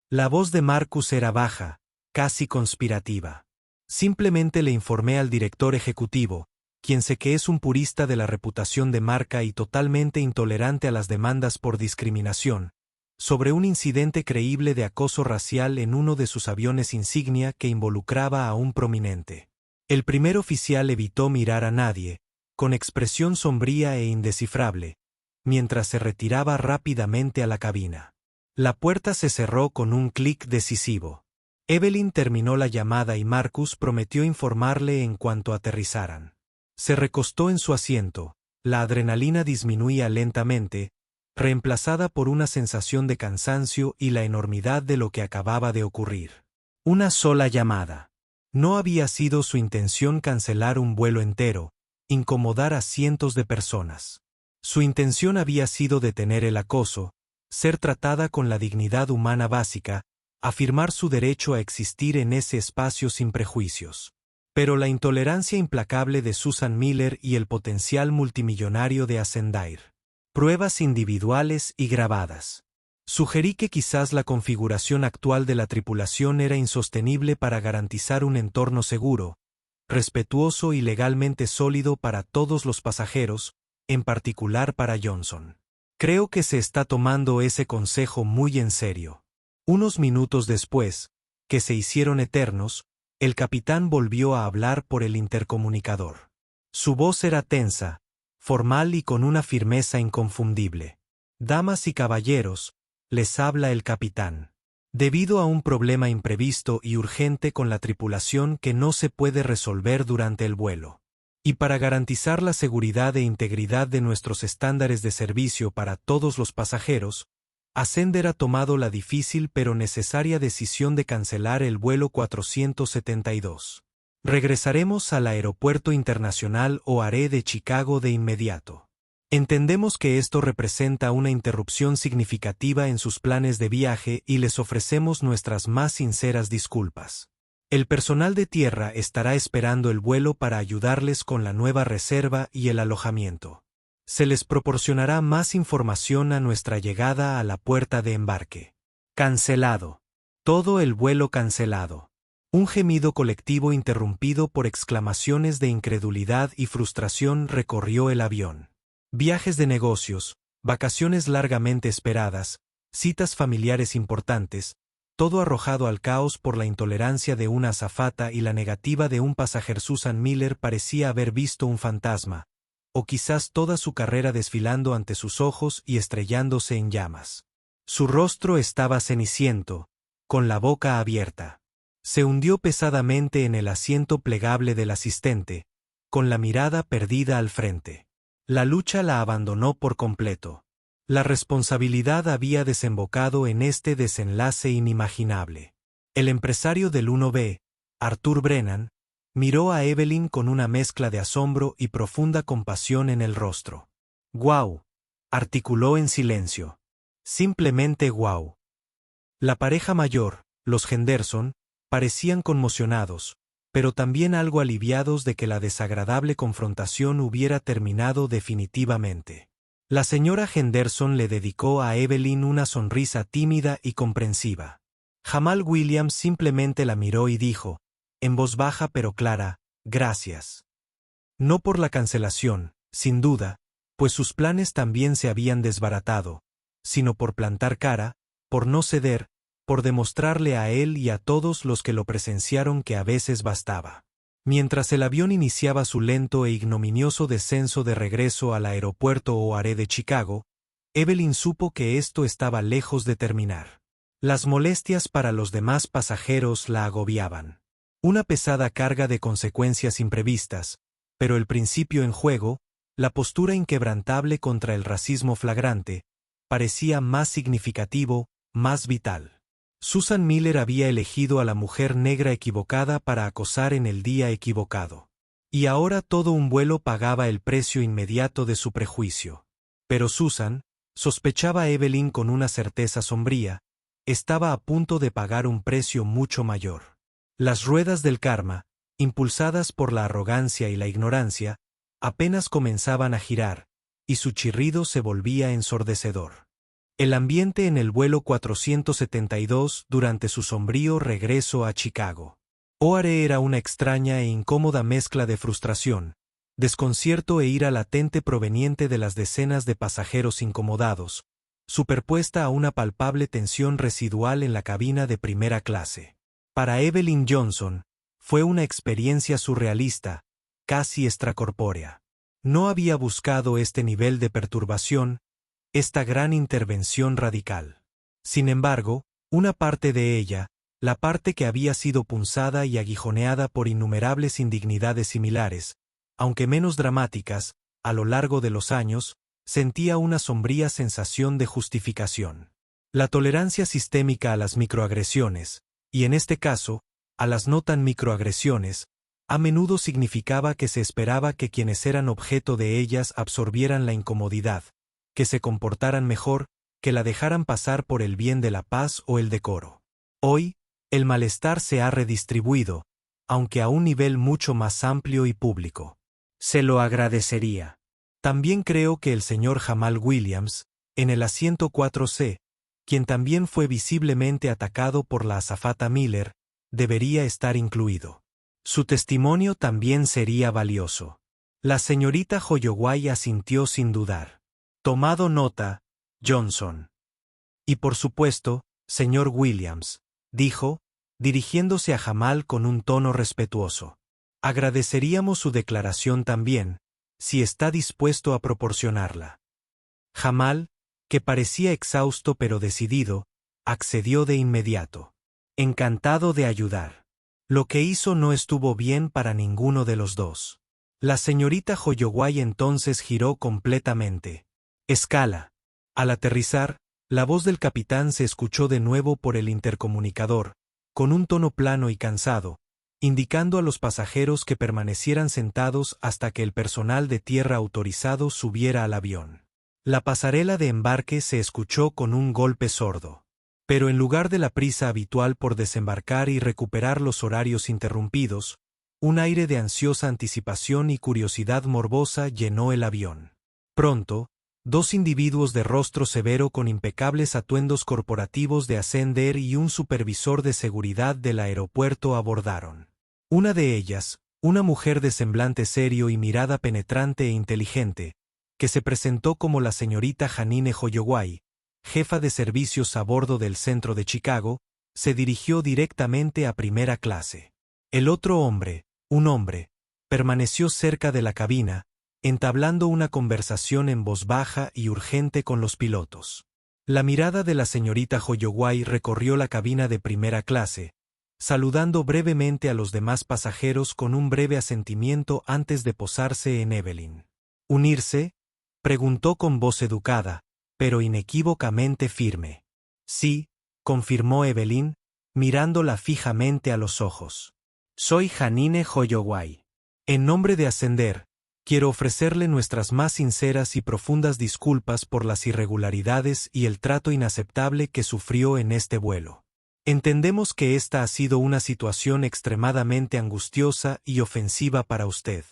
S1: La voz de Marcus era baja, casi conspirativa. «Simplemente le informé al director ejecutivo, quien sé que es un purista de la reputación de marca y totalmente intolerante a las demandas por discriminación, sobre un incidente creíble de acoso racial en uno de sus aviones insignia que involucraba a un prominente». El primer oficial evitó mirar a nadie, con expresión sombría e indescifrable, mientras se retiraba rápidamente a la cabina. La puerta se cerró con un clic decisivo. Evelyn terminó la llamada y Marcus prometió informarle en cuanto aterrizaran. Se recostó en su asiento, la adrenalina disminuía lentamente, reemplazada por una sensación de cansancio y la enormidad de lo que acababa de ocurrir. Una sola llamada. No había sido su intención cancelar un vuelo entero, incomodar a cientos de personas. Su intención había sido detener el acoso, ser tratada con la dignidad humana básica, afirmar su derecho a existir en ese espacio sin prejuicios. Pero la intolerancia implacable de Susan Miller y el potencial multimillonario de Ascendair. Pruebas individuales y grabadas. Sugerí que quizás la configuración actual de la tripulación era insostenible para garantizar un entorno seguro, respetuoso y legalmente sólido para todos los pasajeros, en particular para Johnson. Creo que se está tomando ese consejo muy en serio. Unos minutos después, que se hicieron eternos, el capitán volvió a hablar por el intercomunicador. Su voz era tensa, formal y con una firmeza inconfundible. «Damas y caballeros», les habla el capitán. Debido a un problema imprevisto y urgente con la tripulación que no se puede resolver durante el vuelo, y para garantizar la seguridad e integridad de nuestros estándares de servicio para todos los pasajeros, Ascender ha tomado la difícil pero necesaria decisión de cancelar el vuelo 472. Regresaremos al Aeropuerto Internacional O'Hare de Chicago de inmediato. Entendemos que esto representa una interrupción significativa en sus planes de viaje y les ofrecemos nuestras más sinceras disculpas. El personal de tierra estará esperando el vuelo para ayudarles con la nueva reserva y el alojamiento. Se les proporcionará más información a nuestra llegada a la puerta de embarque. Cancelado. Todo el vuelo cancelado. Un gemido colectivo interrumpido por exclamaciones de incredulidad y frustración recorrió el avión. Viajes de negocios, vacaciones largamente esperadas, citas familiares importantes, todo arrojado al caos por la intolerancia de una azafata y la negativa de un pasajero. Susan Miller parecía haber visto un fantasma, o quizás toda su carrera desfilando ante sus ojos y estrellándose en llamas. Su rostro estaba ceniciento, con la boca abierta. Se hundió pesadamente en el asiento plegable del asistente, con la mirada perdida al frente. La lucha la abandonó por completo. La responsabilidad había desembocado en este desenlace inimaginable. El empresario del 1B, Arthur Brennan, miró a Evelyn con una mezcla de asombro y profunda compasión en el rostro. «¡Guau!», articuló en silencio. «Simplemente guau». La pareja mayor, los Henderson, parecían conmocionados, pero también algo aliviados de que la desagradable confrontación hubiera terminado definitivamente. La señora Henderson le dedicó a Evelyn una sonrisa tímida y comprensiva. Jamal Williams simplemente la miró y dijo, en voz baja pero clara, «Gracias». No por la cancelación, sin duda, pues sus planes también se habían desbaratado, sino por plantar cara, por no ceder, por demostrarle a él y a todos los que lo presenciaron que a veces bastaba. Mientras el avión iniciaba su lento e ignominioso descenso de regreso al aeropuerto O'Hare de Chicago, Evelyn supo que esto estaba lejos de terminar. Las molestias para los demás pasajeros la agobiaban. Una pesada carga de consecuencias imprevistas, pero el principio en juego, la postura inquebrantable contra el racismo flagrante, parecía más significativo, más vital. Susan Miller había elegido a la mujer negra equivocada para acosar en el día equivocado. Y ahora todo un vuelo pagaba el precio inmediato de su prejuicio. Pero Susan, sospechaba Evelyn con una certeza sombría, estaba a punto de pagar un precio mucho mayor. Las ruedas del karma, impulsadas por la arrogancia y la ignorancia, apenas comenzaban a girar, y su chirrido se volvía ensordecedor. El ambiente en el vuelo 472 durante su sombrío regreso a Chicago. O'Hare era una extraña e incómoda mezcla de frustración, desconcierto e ira latente proveniente de las decenas de pasajeros incomodados, superpuesta a una palpable tensión residual en la cabina de primera clase. Para Evelyn Johnson, fue una experiencia surrealista, casi extracorpórea. No había buscado este nivel de perturbación, esta gran intervención radical. Sin embargo, una parte de ella, la parte que había sido punzada y aguijoneada por innumerables indignidades similares, aunque menos dramáticas, a lo largo de los años, sentía una sombría sensación de justificación. La tolerancia sistémica a las microagresiones, y en este caso, a las no tan microagresiones, a menudo significaba que se esperaba que quienes eran objeto de ellas absorbieran la incomodidad, que se comportaran mejor, que la dejaran pasar por el bien de la paz o el decoro. Hoy, el malestar se ha redistribuido, aunque a un nivel mucho más amplio y público. Se lo agradecería. También creo que el señor Jamal Williams, en el asiento 4C, quien también fue visiblemente atacado por la azafata Miller, debería estar incluido. Su testimonio también sería valioso. La señorita Holloway asintió sin dudar. Tomado nota, Johnson. Y por supuesto, señor Williams, dijo, dirigiéndose a Jamal con un tono respetuoso. Agradeceríamos su declaración también, si está dispuesto a proporcionarla. Jamal, que parecía exhausto pero decidido, accedió de inmediato. Encantado de ayudar. Lo que hizo no estuvo bien para ninguno de los dos. La señorita Holloway entonces giró completamente. Escala. Al aterrizar, la voz del capitán se escuchó de nuevo por el intercomunicador, con un tono plano y cansado, indicando a los pasajeros que permanecieran sentados hasta que el personal de tierra autorizado subiera al avión. La pasarela de embarque se escuchó con un golpe sordo. Pero en lugar de la prisa habitual por desembarcar y recuperar los horarios interrumpidos, un aire de ansiosa anticipación y curiosidad morbosa llenó el avión. Pronto, dos individuos de rostro severo con impecables atuendos corporativos de Ascender y un supervisor de seguridad del aeropuerto abordaron. Una de ellas, una mujer de semblante serio y mirada penetrante e inteligente, que se presentó como la señorita Janine Holloway, jefa de servicios a bordo del centro de Chicago, se dirigió directamente a primera clase. El otro hombre, un hombre, permaneció cerca de la cabina, entablando una conversación en voz baja y urgente con los pilotos. La mirada de la señorita Holloway recorrió la cabina de primera clase, saludando brevemente a los demás pasajeros con un breve asentimiento antes de posarse en Evelyn. ¿Unirse?, preguntó con voz educada, pero inequívocamente firme. Sí, confirmó Evelyn, mirándola fijamente a los ojos. Soy Janine Holloway. En nombre de Ascender, quiero ofrecerle nuestras más sinceras y profundas disculpas por las irregularidades y el trato inaceptable que sufrió en este vuelo. Entendemos que esta ha sido una situación extremadamente angustiosa y ofensiva para usted.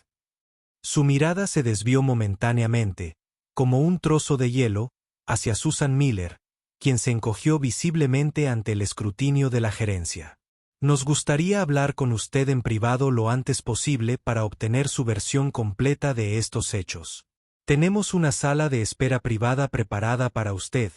S1: Su mirada se desvió momentáneamente, como un trozo de hielo, hacia Susan Miller, quien se encogió visiblemente ante el escrutinio de la gerencia. Nos gustaría hablar con usted en privado lo antes posible para obtener su versión completa de estos hechos. Tenemos una sala de espera privada preparada para usted.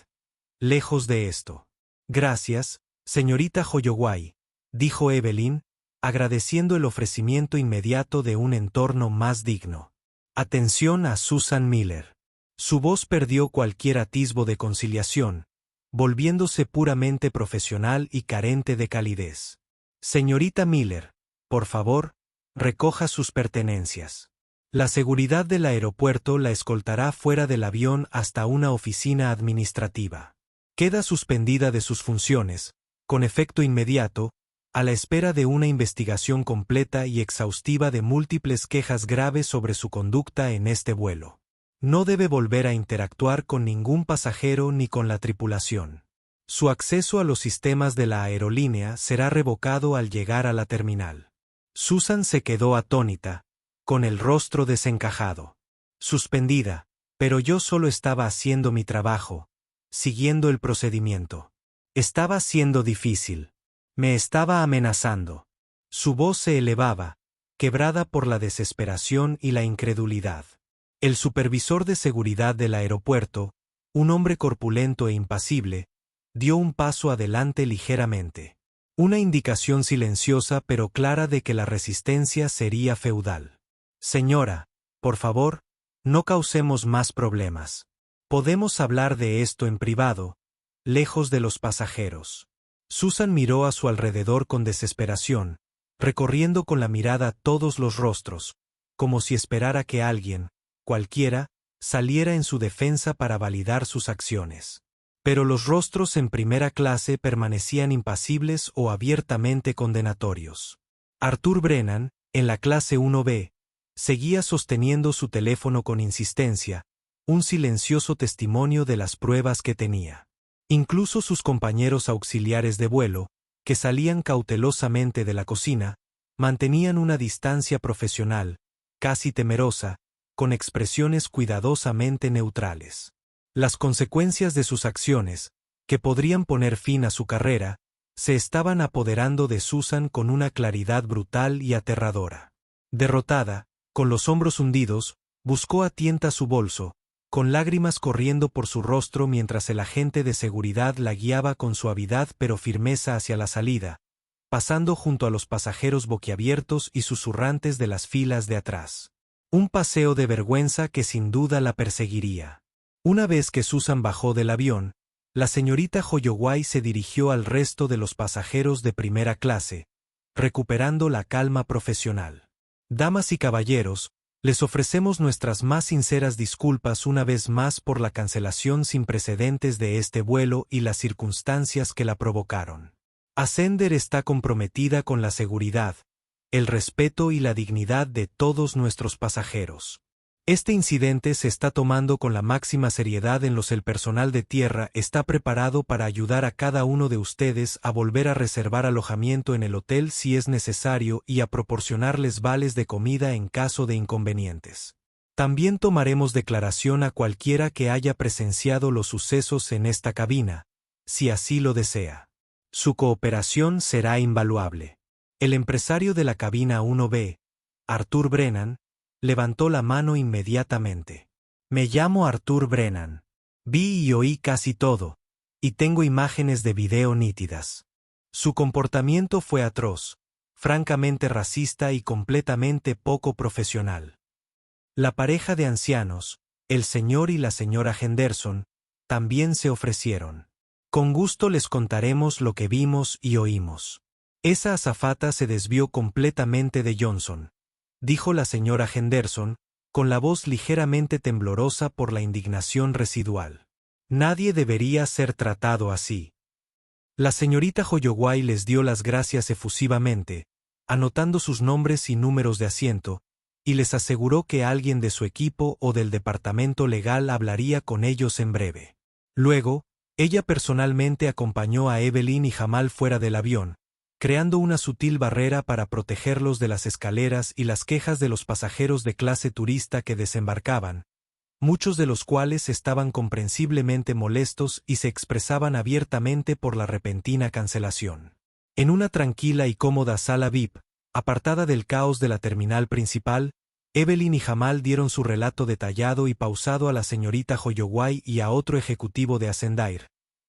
S1: Lejos de esto. Gracias, señorita Holloway, dijo Evelyn, agradeciendo el ofrecimiento inmediato de un entorno más digno. Atención a Susan Miller. Su voz perdió cualquier atisbo de conciliación, volviéndose puramente profesional y carente de calidez. Señorita Miller, por favor, recoja sus pertenencias. La seguridad del aeropuerto la escoltará fuera del avión hasta una oficina administrativa. Queda suspendida de sus funciones, con efecto inmediato, a la espera de una investigación completa y exhaustiva de múltiples quejas graves sobre su conducta en este vuelo. No debe volver a interactuar con ningún pasajero ni con la tripulación. Su acceso a los sistemas de la aerolínea será revocado al llegar a la terminal. Susan se quedó atónita, con el rostro desencajado. Suspendida, pero yo solo estaba haciendo mi trabajo, siguiendo el procedimiento. Estaba siendo difícil. Me estaba amenazando. Su voz se elevaba, quebrada por la desesperación y la incredulidad. El supervisor de seguridad del aeropuerto, un hombre corpulento e impasible, dio un paso adelante ligeramente. Una indicación silenciosa pero clara de que la resistencia sería feudal. Señora, por favor, no causemos más problemas. Podemos hablar de esto en privado, lejos de los pasajeros. Susan miró a su alrededor con desesperación, recorriendo con la mirada todos los rostros, como si esperara que alguien, cualquiera, saliera en su defensa para validar sus acciones. Pero los rostros en primera clase permanecían impasibles o abiertamente condenatorios. Arthur Brennan, en la clase 1B, seguía sosteniendo su teléfono con insistencia, un silencioso testimonio de las pruebas que tenía. Incluso sus compañeros auxiliares de vuelo, que salían cautelosamente de la cocina, mantenían una distancia profesional, casi temerosa, con expresiones cuidadosamente neutrales. Las consecuencias de sus acciones, que podrían poner fin a su carrera, se estaban apoderando de Susan con una claridad brutal y aterradora. Derrotada, con los hombros hundidos, buscó a tienta su bolso, con lágrimas corriendo por su rostro mientras el agente de seguridad la guiaba con suavidad pero firmeza hacia la salida, pasando junto a los pasajeros boquiabiertos y susurrantes de las filas de atrás. Un paseo de vergüenza que sin duda la perseguiría. Una vez que Susan bajó del avión, la señorita Holloway se dirigió al resto de los pasajeros de primera clase, recuperando la calma profesional. Damas y caballeros, les ofrecemos nuestras más sinceras disculpas una vez más por la cancelación sin precedentes de este vuelo y las circunstancias que la provocaron. Ascender está comprometida con la seguridad, el respeto y la dignidad de todos nuestros pasajeros. Este incidente se está tomando con la máxima seriedad en los el personal de tierra está preparado para ayudar a cada uno de ustedes a volver a reservar alojamiento en el hotel si es necesario y a proporcionarles vales de comida en caso de inconvenientes. También tomaremos declaración a cualquiera que haya presenciado los sucesos en esta cabina, si así lo desea. Su cooperación será invaluable. El empresario de la cabina 1B, Arthur Brennan, levantó la mano inmediatamente. Me llamo Arthur Brennan. Vi y oí casi todo, y tengo imágenes de video nítidas. Su comportamiento fue atroz, francamente racista y completamente poco profesional. La pareja de ancianos, el señor y la señora Henderson, también se ofrecieron. Con gusto les contaremos lo que vimos y oímos. Esa azafata se desvió completamente de Johnson, dijo la señora Henderson, con la voz ligeramente temblorosa por la indignación residual. Nadie debería ser tratado así. La señorita Holloway les dio las gracias efusivamente, anotando sus nombres y números de asiento, y les aseguró que alguien de su equipo o del departamento legal hablaría con ellos en breve. Luego, ella personalmente acompañó a Evelyn y Jamal fuera del avión, creando una sutil barrera para protegerlos de las escaleras y las quejas de los pasajeros de clase turista que desembarcaban, muchos de los cuales estaban comprensiblemente molestos y se expresaban abiertamente por la repentina cancelación. En una tranquila y cómoda sala VIP, apartada del caos de la terminal principal, Evelyn y Jamal dieron su relato detallado y pausado a la señorita Holloway y a otro ejecutivo de Ascendair,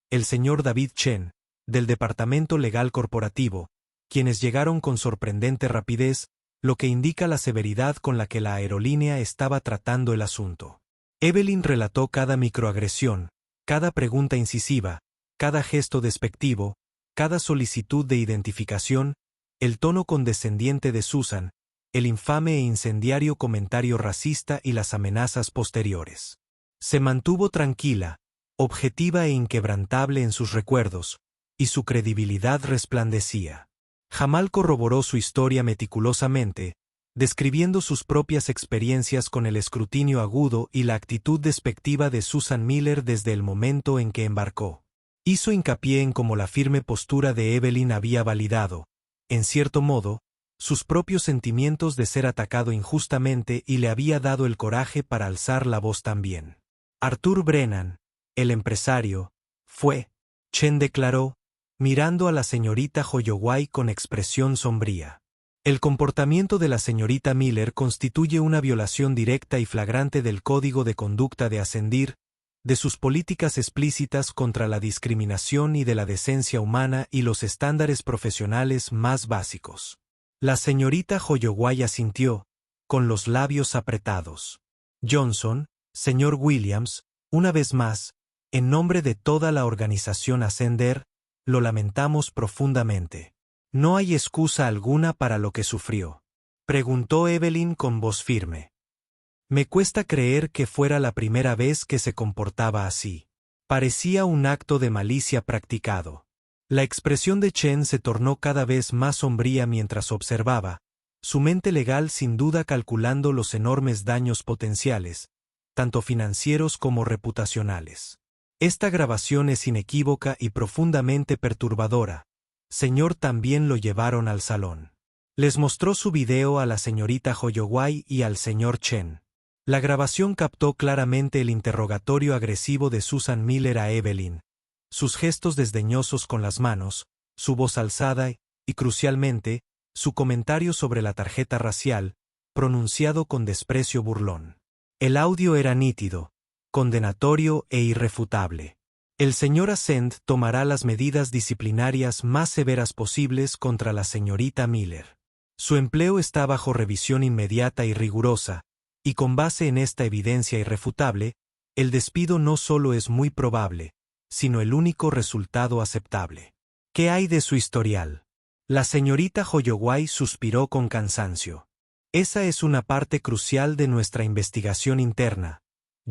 S1: el señor David Chen, del Departamento Legal Corporativo, quienes llegaron con sorprendente rapidez, lo que indica la severidad con la que la aerolínea estaba tratando el asunto. Evelyn relató cada microagresión, cada pregunta incisiva, cada gesto despectivo, cada solicitud de identificación, el tono condescendiente de Susan, el infame e incendiario comentario racista y las amenazas posteriores. Se mantuvo tranquila, objetiva e inquebrantable en sus recuerdos, y su credibilidad resplandecía. Jamal corroboró su historia meticulosamente, describiendo sus propias experiencias con el escrutinio agudo y la actitud despectiva de Susan Miller desde el momento en que embarcó. Hizo hincapié en cómo la firme postura de Evelyn había validado, en cierto modo, sus propios sentimientos de ser atacado injustamente y le había dado el coraje para alzar la voz también. Arthur Brennan, el empresario, fue, Chen declaró, mirando a la señorita Holloway con expresión sombría. El comportamiento de la señorita Miller constituye una violación directa y flagrante del Código de Conducta de Ascendir, de sus políticas explícitas contra la discriminación y de la decencia humana y los estándares profesionales más básicos. La señorita Holloway asintió, con los labios apretados. Johnson, señor Williams, una vez más, en nombre de toda la organización Ascender, lo lamentamos profundamente. No hay excusa alguna para lo que sufrió. Preguntó Evelyn con voz firme. Me cuesta creer que fuera la primera vez que se comportaba así. Parecía un acto de malicia practicado. La expresión de Chen se tornó cada vez más sombría mientras observaba, su mente legal sin duda calculando los enormes daños potenciales, tanto financieros como reputacionales. Esta grabación es inequívoca y profundamente perturbadora. Señor, también lo llevaron al salón. Les mostró su video a la señorita Holloway y al señor Chen. La grabación captó claramente el interrogatorio agresivo de Susan Miller a Evelyn, sus gestos desdeñosos con las manos, su voz alzada y, crucialmente, su comentario sobre la tarjeta racial, pronunciado con desprecio burlón. El audio era nítido, condenatorio e irrefutable. El señor Ascend tomará las medidas disciplinarias más severas posibles contra la señorita Miller. Su empleo está bajo revisión inmediata y rigurosa, y con base en esta evidencia irrefutable, el despido no solo es muy probable, sino el único resultado aceptable. ¿Qué hay de su historial? La señorita Holloway suspiró con cansancio. Esa es una parte crucial de nuestra investigación interna,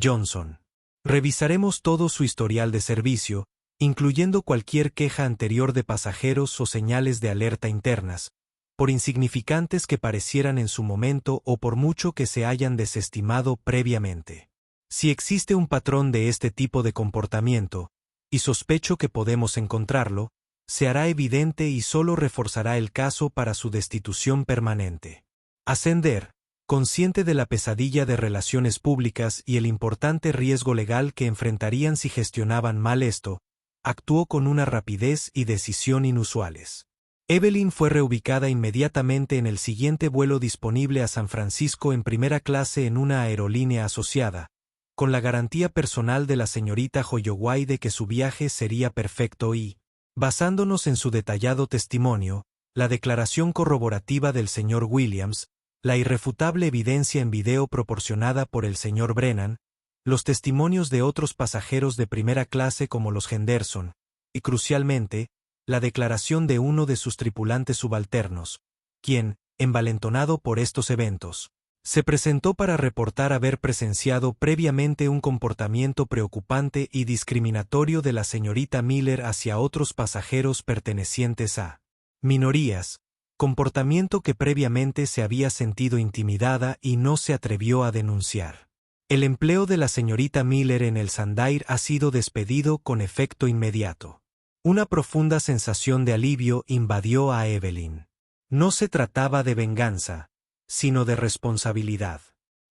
S1: Johnson. Revisaremos todo su historial de servicio, incluyendo cualquier queja anterior de pasajeros o señales de alerta internas, por insignificantes que parecieran en su momento o por mucho que se hayan desestimado previamente. Si existe un patrón de este tipo de comportamiento, y sospecho que podemos encontrarlo, se hará evidente y solo reforzará el caso para su destitución permanente. Ascender, consciente de la pesadilla de relaciones públicas y el importante riesgo legal que enfrentarían si gestionaban mal esto, actuó con una rapidez y decisión inusuales. Evelyn fue reubicada inmediatamente en el siguiente vuelo disponible a San Francisco en primera clase en una aerolínea asociada, con la garantía personal de la señorita Holloway de que su viaje sería perfecto y, basándonos en su detallado testimonio, la declaración corroborativa del señor Williams, la irrefutable evidencia en video proporcionada por el señor Brennan, los testimonios de otros pasajeros de primera clase como los Henderson, y crucialmente, la declaración de uno de sus tripulantes subalternos, quien, envalentonado por estos eventos, se presentó para reportar haber presenciado previamente un comportamiento preocupante y discriminatorio de la señorita Miller hacia otros pasajeros pertenecientes a minorías, comportamiento que previamente se había sentido intimidada y no se atrevió a denunciar. El empleo de la señorita Miller en el Sandair ha sido despedido con efecto inmediato. Una profunda sensación de alivio invadió a Evelyn. No se trataba de venganza, sino de responsabilidad.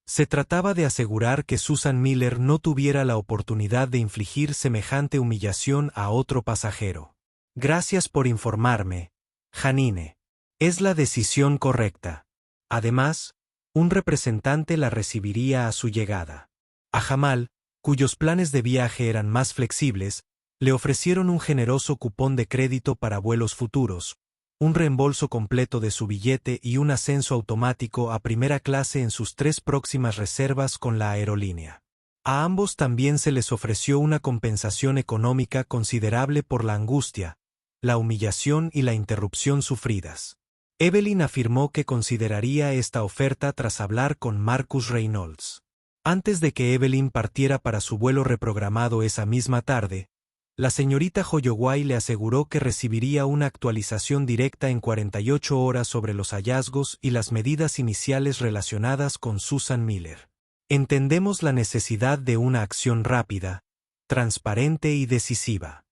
S1: Se trataba de asegurar que Susan Miller no tuviera la oportunidad de infligir semejante humillación a otro pasajero. Gracias por informarme, Janine. Es la decisión correcta. Además, un representante la recibiría a su llegada. A Jamal, cuyos planes de viaje eran más flexibles, le ofrecieron un generoso cupón de crédito para vuelos futuros, un reembolso completo de su billete y un ascenso automático a primera clase en sus 3 próximas reservas con la aerolínea. A ambos también se les ofreció una compensación económica considerable por la angustia, la humillación y la interrupción sufridas. Evelyn afirmó que consideraría esta oferta tras hablar con Marcus Reynolds. Antes de que Evelyn partiera para su vuelo reprogramado esa misma tarde, la señorita Holloway le aseguró que recibiría una actualización directa en 48 horas sobre los hallazgos y las medidas iniciales relacionadas con Susan Miller. Entendemos la necesidad de una acción rápida, transparente y decisiva.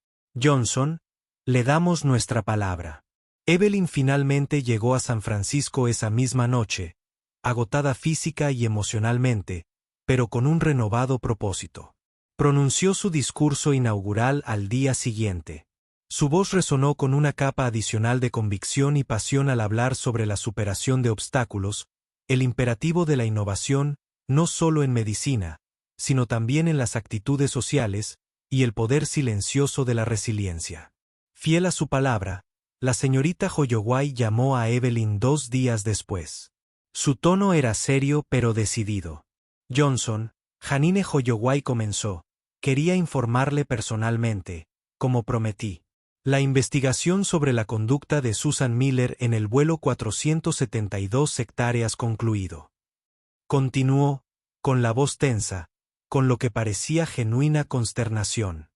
S1: Johnson, le damos nuestra palabra. Evelyn finalmente llegó a San Francisco esa misma noche, agotada física y emocionalmente, pero con un renovado propósito. Pronunció su discurso inaugural al día siguiente. Su voz resonó con una capa adicional de convicción y pasión al hablar sobre la superación de obstáculos, el imperativo de la innovación, no solo en medicina, sino también en las actitudes sociales, y el poder silencioso de la resiliencia. Fiel a su palabra, la señorita Holloway llamó a Evelyn 2 días después. Su tono era serio pero decidido. Johnson, Janine Holloway comenzó. Quería informarle personalmente, como prometí. La investigación sobre la conducta de Susan Miller en el vuelo 472 hectáreas concluido. Continuó, con la voz tensa, con lo que parecía genuina consternación.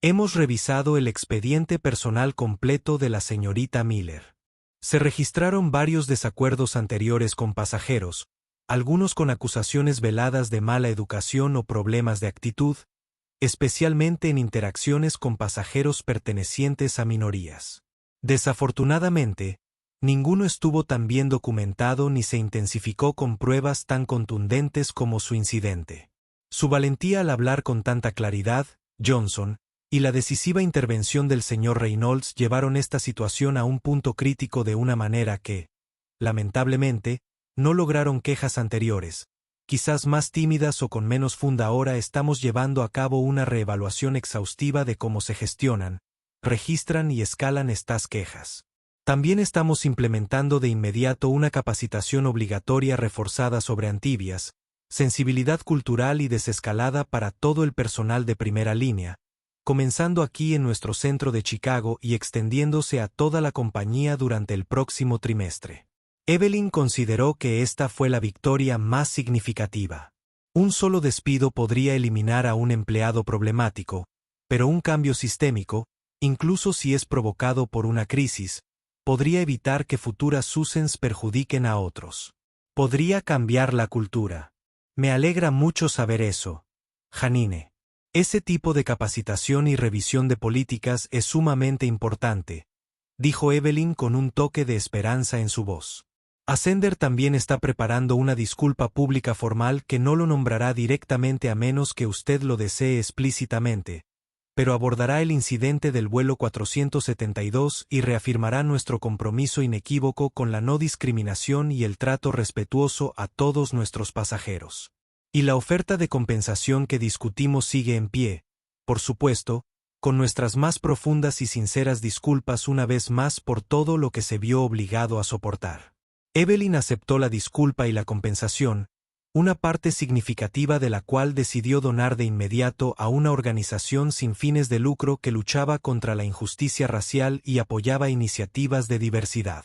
S1: Hemos revisado el expediente personal completo de la señorita Miller. Se registraron varios desacuerdos anteriores con pasajeros, algunos con acusaciones veladas de mala educación o problemas de actitud, especialmente en interacciones con pasajeros pertenecientes a minorías. Desafortunadamente, ninguno estuvo tan bien documentado ni se intensificó con pruebas tan contundentes como su incidente. Su valentía al hablar con tanta claridad, Johnson, y la decisiva intervención del señor Reynolds llevaron esta situación a un punto crítico de una manera que, lamentablemente, no lograron quejas anteriores. Quizás más tímidas o con menos funda. Ahora estamos llevando a cabo una reevaluación exhaustiva de cómo se gestionan, registran y escalan estas quejas. También estamos implementando de inmediato una capacitación obligatoria reforzada sobre Antibias, sensibilidad cultural y desescalada para todo el personal de primera línea, comenzando aquí en nuestro centro de Chicago y extendiéndose a toda la compañía durante el próximo trimestre. Evelyn consideró que esta fue la victoria más significativa. Un solo despido podría eliminar a un empleado problemático, pero un cambio sistémico, incluso si es provocado por una crisis, podría evitar que futuras Susans perjudiquen a otros. Podría cambiar la cultura. Me alegra mucho saber eso, Janine. Ese tipo de capacitación y revisión de políticas es sumamente importante, dijo Evelyn con un toque de esperanza en su voz. Ascender también está preparando una disculpa pública formal que no lo nombrará directamente a menos que usted lo desee explícitamente, pero abordará el incidente del vuelo 472 y reafirmará nuestro compromiso inequívoco con la no discriminación y el trato respetuoso a todos nuestros pasajeros. Y la oferta de compensación que discutimos sigue en pie, por supuesto, con nuestras más profundas y sinceras disculpas una vez más por todo lo que se vio obligado a soportar. Evelyn aceptó la disculpa y la compensación, una parte significativa de la cual decidió donar de inmediato a una organización sin fines de lucro que luchaba contra la injusticia racial y apoyaba iniciativas de diversidad.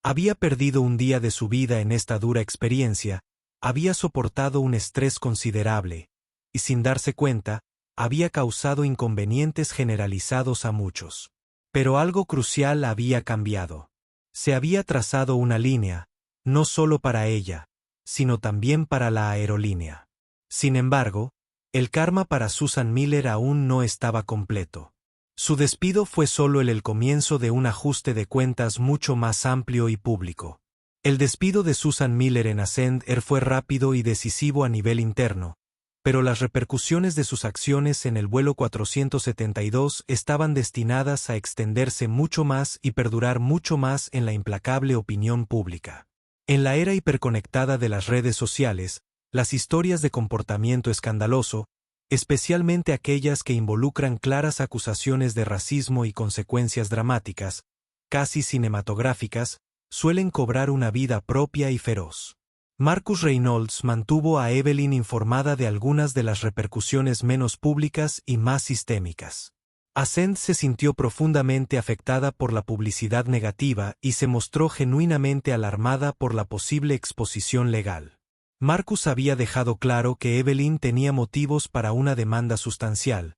S1: Había perdido un día de su vida en esta dura experiencia, había soportado un estrés considerable, y sin darse cuenta, había causado inconvenientes generalizados a muchos. Pero algo crucial había cambiado. Se había trazado una línea, no solo para ella, sino también para la aerolínea. Sin embargo, el karma para Susan Miller aún no estaba completo. Su despido fue solo el comienzo de un ajuste de cuentas mucho más amplio y público. El despido de Susan Miller en Ascend Air fue rápido y decisivo a nivel interno, pero las repercusiones de sus acciones en el vuelo 472 estaban destinadas a extenderse mucho más y perdurar mucho más en la implacable opinión pública. En la era hiperconectada de las redes sociales, las historias de comportamiento escandaloso, especialmente aquellas que involucran claras acusaciones de racismo y consecuencias dramáticas, casi cinematográficas, suelen cobrar una vida propia y feroz. Marcus Reynolds mantuvo a Evelyn informada de algunas de las repercusiones menos públicas y más sistémicas. Ascend se sintió profundamente afectada por la publicidad negativa y se mostró genuinamente alarmada por la posible exposición legal. Marcus había dejado claro que Evelyn tenía motivos para una demanda sustancial,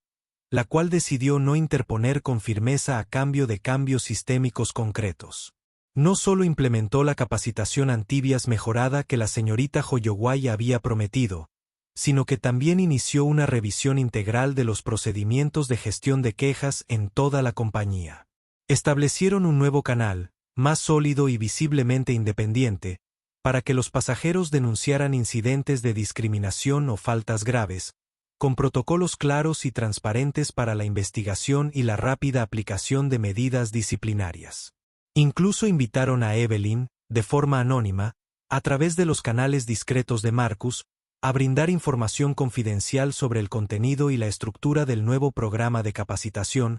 S1: la cual decidió no interponer con firmeza a cambio de cambios sistémicos concretos. No solo implementó la capacitación antibias mejorada que la señorita Holloway había prometido, sino que también inició una revisión integral de los procedimientos de gestión de quejas en toda la compañía. Establecieron un nuevo canal, más sólido y visiblemente independiente, para que los pasajeros denunciaran incidentes de discriminación o faltas graves, con protocolos claros y transparentes para la investigación y la rápida aplicación de medidas disciplinarias. Incluso invitaron a Evelyn, de forma anónima, a través de los canales discretos de Marcus, a brindar información confidencial sobre el contenido y la estructura del nuevo programa de capacitación,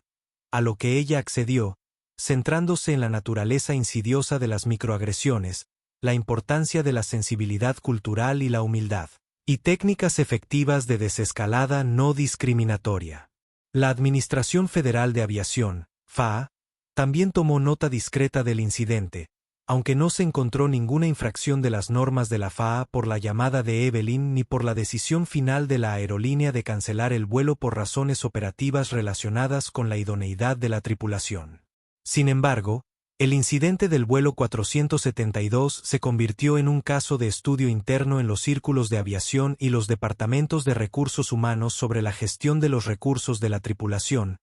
S1: a lo que ella accedió, centrándose en la naturaleza insidiosa de las microagresiones, la importancia de la sensibilidad cultural y la humildad, y técnicas efectivas de desescalada no discriminatoria. La Administración Federal de Aviación, FAA, también tomó nota discreta del incidente, aunque no se encontró ninguna infracción de las normas de la FAA por la llamada de Evelyn ni por la decisión final de la aerolínea de cancelar el vuelo por razones operativas relacionadas con la idoneidad de la tripulación. Sin embargo, el incidente del vuelo 472 se convirtió en un caso de estudio interno en los círculos de aviación y los departamentos de recursos humanos sobre la gestión de los recursos de la tripulación,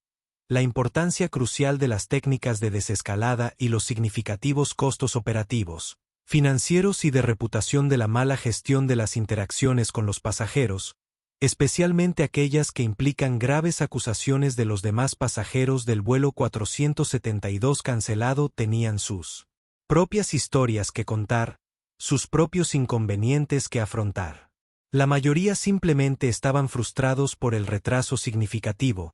S1: la importancia crucial de las técnicas de desescalada y los significativos costos operativos, financieros y de reputación de la mala gestión de las interacciones con los pasajeros, especialmente aquellas que implican graves acusaciones de los demás pasajeros del vuelo 472 cancelado tenían sus propias historias que contar, sus propios inconvenientes que afrontar. La mayoría simplemente estaban frustrados por el retraso significativo,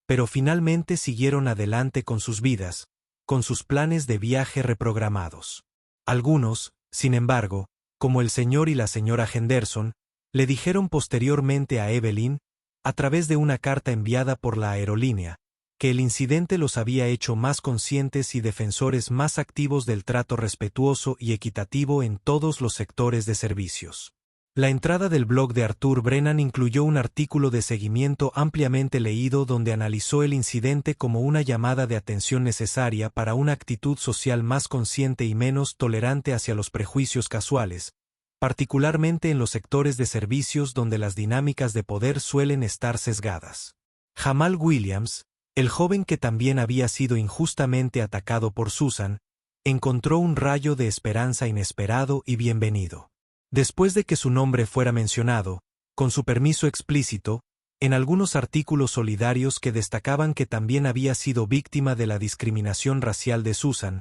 S1: pero finalmente siguieron adelante con sus vidas, con sus planes de viaje reprogramados. Algunos, sin embargo, como el señor y la señora Henderson, le dijeron posteriormente a Evelyn, a través de una carta enviada por la aerolínea, que el incidente los había hecho más conscientes y defensores más activos del trato respetuoso y equitativo en todos los sectores de servicios. La entrada del blog de Arthur Brennan incluyó un artículo de seguimiento ampliamente leído donde analizó el incidente como una llamada de atención necesaria para una actitud social más consciente y menos tolerante hacia los prejuicios casuales, particularmente en los sectores de servicios donde las dinámicas de poder suelen estar sesgadas. Jamal Williams, el joven que también había sido injustamente atacado por Susan, encontró un rayo de esperanza inesperado y bienvenido. Después de que su nombre fuera mencionado, con su permiso explícito, en algunos artículos solidarios que destacaban que también había sido víctima de la discriminación racial de Susan,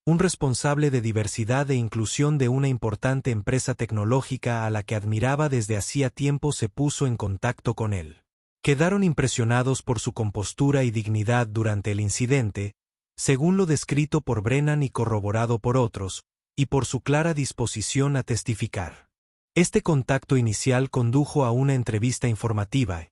S1: un responsable de diversidad e inclusión de una importante empresa tecnológica a la que admiraba desde hacía tiempo se puso en contacto con él. Quedaron impresionados por su compostura y dignidad durante el incidente, según lo descrito por Brennan y corroborado por otros, y por su clara disposición a testificar. Este contacto inicial condujo a una entrevista informativa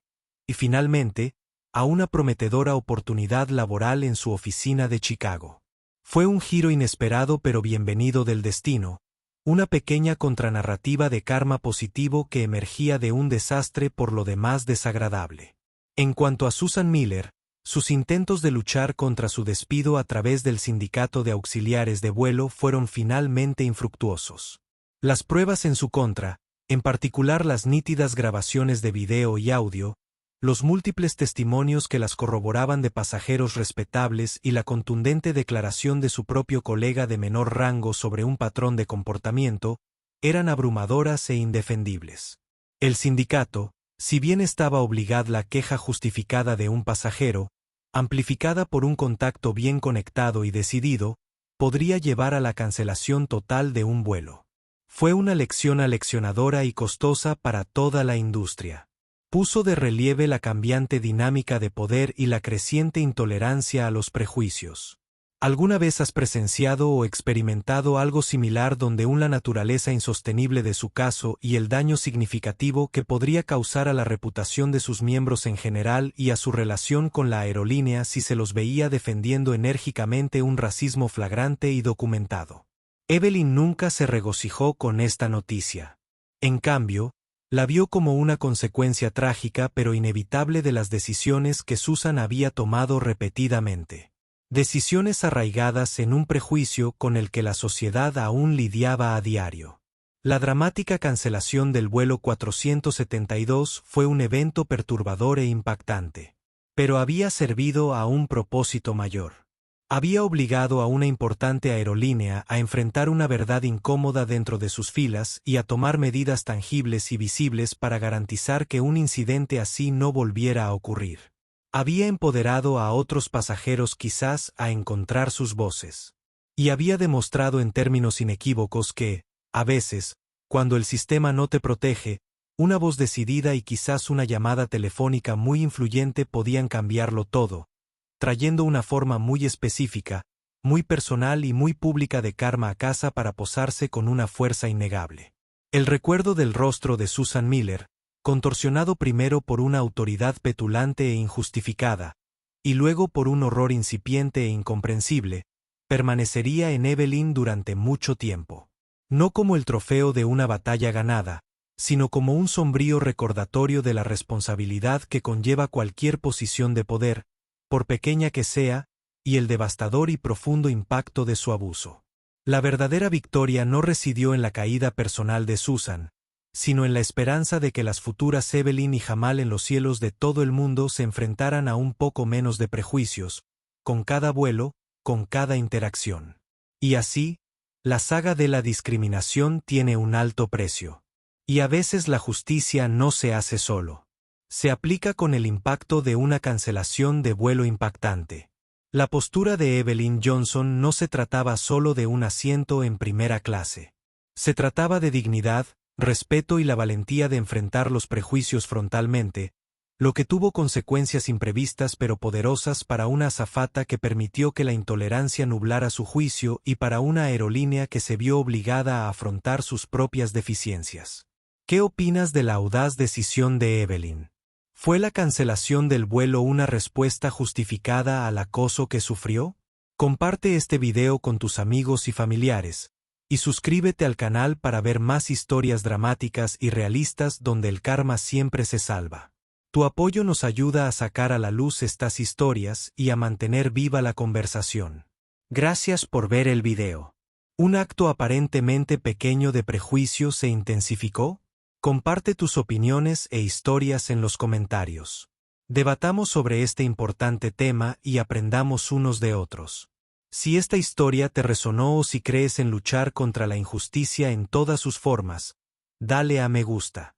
S1: y, finalmente, a una prometedora oportunidad laboral en su oficina de Chicago. Fue un giro inesperado pero bienvenido del destino, una pequeña contranarrativa de karma positivo que emergía de un desastre por lo demás desagradable. En cuanto a Susan Miller, sus intentos de luchar contra su despido a través del sindicato de auxiliares de vuelo fueron finalmente infructuosos. Las pruebas en su contra, en particular las nítidas grabaciones de video y audio, los múltiples testimonios que las corroboraban de pasajeros respetables y la contundente declaración de su propio colega de menor rango sobre un patrón de comportamiento, eran abrumadoras e indefendibles. El sindicato, si bien estaba obligada la queja justificada de un pasajero, amplificada por un contacto bien conectado y decidido, podría llevar a la cancelación total de un vuelo. Fue una lección aleccionadora y costosa para toda la industria. Puso de relieve la cambiante dinámica de poder y la creciente intolerancia a los prejuicios. ¿Alguna vez has presenciado o experimentado algo similar donde la naturaleza insostenible de su caso y el daño significativo que podría causar a la reputación de sus miembros en general y a su relación con la aerolínea si se los veía defendiendo enérgicamente un racismo flagrante y documentado? Evelyn nunca se regocijó con esta noticia. En cambio, la vio como una consecuencia trágica pero inevitable de las decisiones que Susan había tomado repetidamente. Decisiones arraigadas en un prejuicio con el que la sociedad aún lidiaba a diario. La dramática cancelación del vuelo 472 fue un evento perturbador e impactante. Pero había servido a un propósito mayor. Había obligado a una importante aerolínea a enfrentar una verdad incómoda dentro de sus filas y a tomar medidas tangibles y visibles para garantizar que un incidente así no volviera a ocurrir. Había empoderado a otros pasajeros quizás a encontrar sus voces. Y había demostrado en términos inequívocos que, a veces, cuando el sistema no te protege, una voz decidida y quizás una llamada telefónica muy influyente podían cambiarlo todo, trayendo una forma muy específica, muy personal y muy pública de karma a casa para posarse con una fuerza innegable. El recuerdo del rostro de Susan Miller, contorsionado primero por una autoridad petulante e injustificada, y luego por un horror incipiente e incomprensible, permanecería en Evelyn durante mucho tiempo. No como el trofeo de una batalla ganada, sino como un sombrío recordatorio de la responsabilidad que conlleva cualquier posición de poder, por pequeña que sea, y el devastador y profundo impacto de su abuso. La verdadera victoria no residió en la caída personal de Susan, sino en la esperanza de que las futuras Evelyn y Jamal en los cielos de todo el mundo se enfrentaran a un poco menos de prejuicios, con cada vuelo, con cada interacción. Y así, la saga de la discriminación tiene un alto precio. Y a veces la justicia no se hace solo. Se aplica con el impacto de una cancelación de vuelo impactante. La postura de Evelyn Johnson no se trataba solo de un asiento en primera clase. Se trataba de dignidad, respeto y la valentía de enfrentar los prejuicios frontalmente, lo que tuvo consecuencias imprevistas pero poderosas para una azafata que permitió que la intolerancia nublara su juicio y para una aerolínea que se vio obligada a afrontar sus propias deficiencias. ¿Qué opinas de la audaz decisión de Evelyn? ¿Fue la cancelación del vuelo una respuesta justificada al acoso que sufrió? Comparte este video con tus amigos y familiares, y suscríbete al canal para ver más historias dramáticas y realistas donde el karma siempre se salva. Tu apoyo nos ayuda a sacar a la luz estas historias y a mantener viva la conversación. Gracias por ver el video. ¿Un acto aparentemente pequeño de prejuicio se intensificó? Comparte tus opiniones e historias en los comentarios. Debatamos sobre este importante tema y aprendamos unos de otros. Si esta historia te resonó o si crees en luchar contra la injusticia en todas sus formas, dale a me gusta.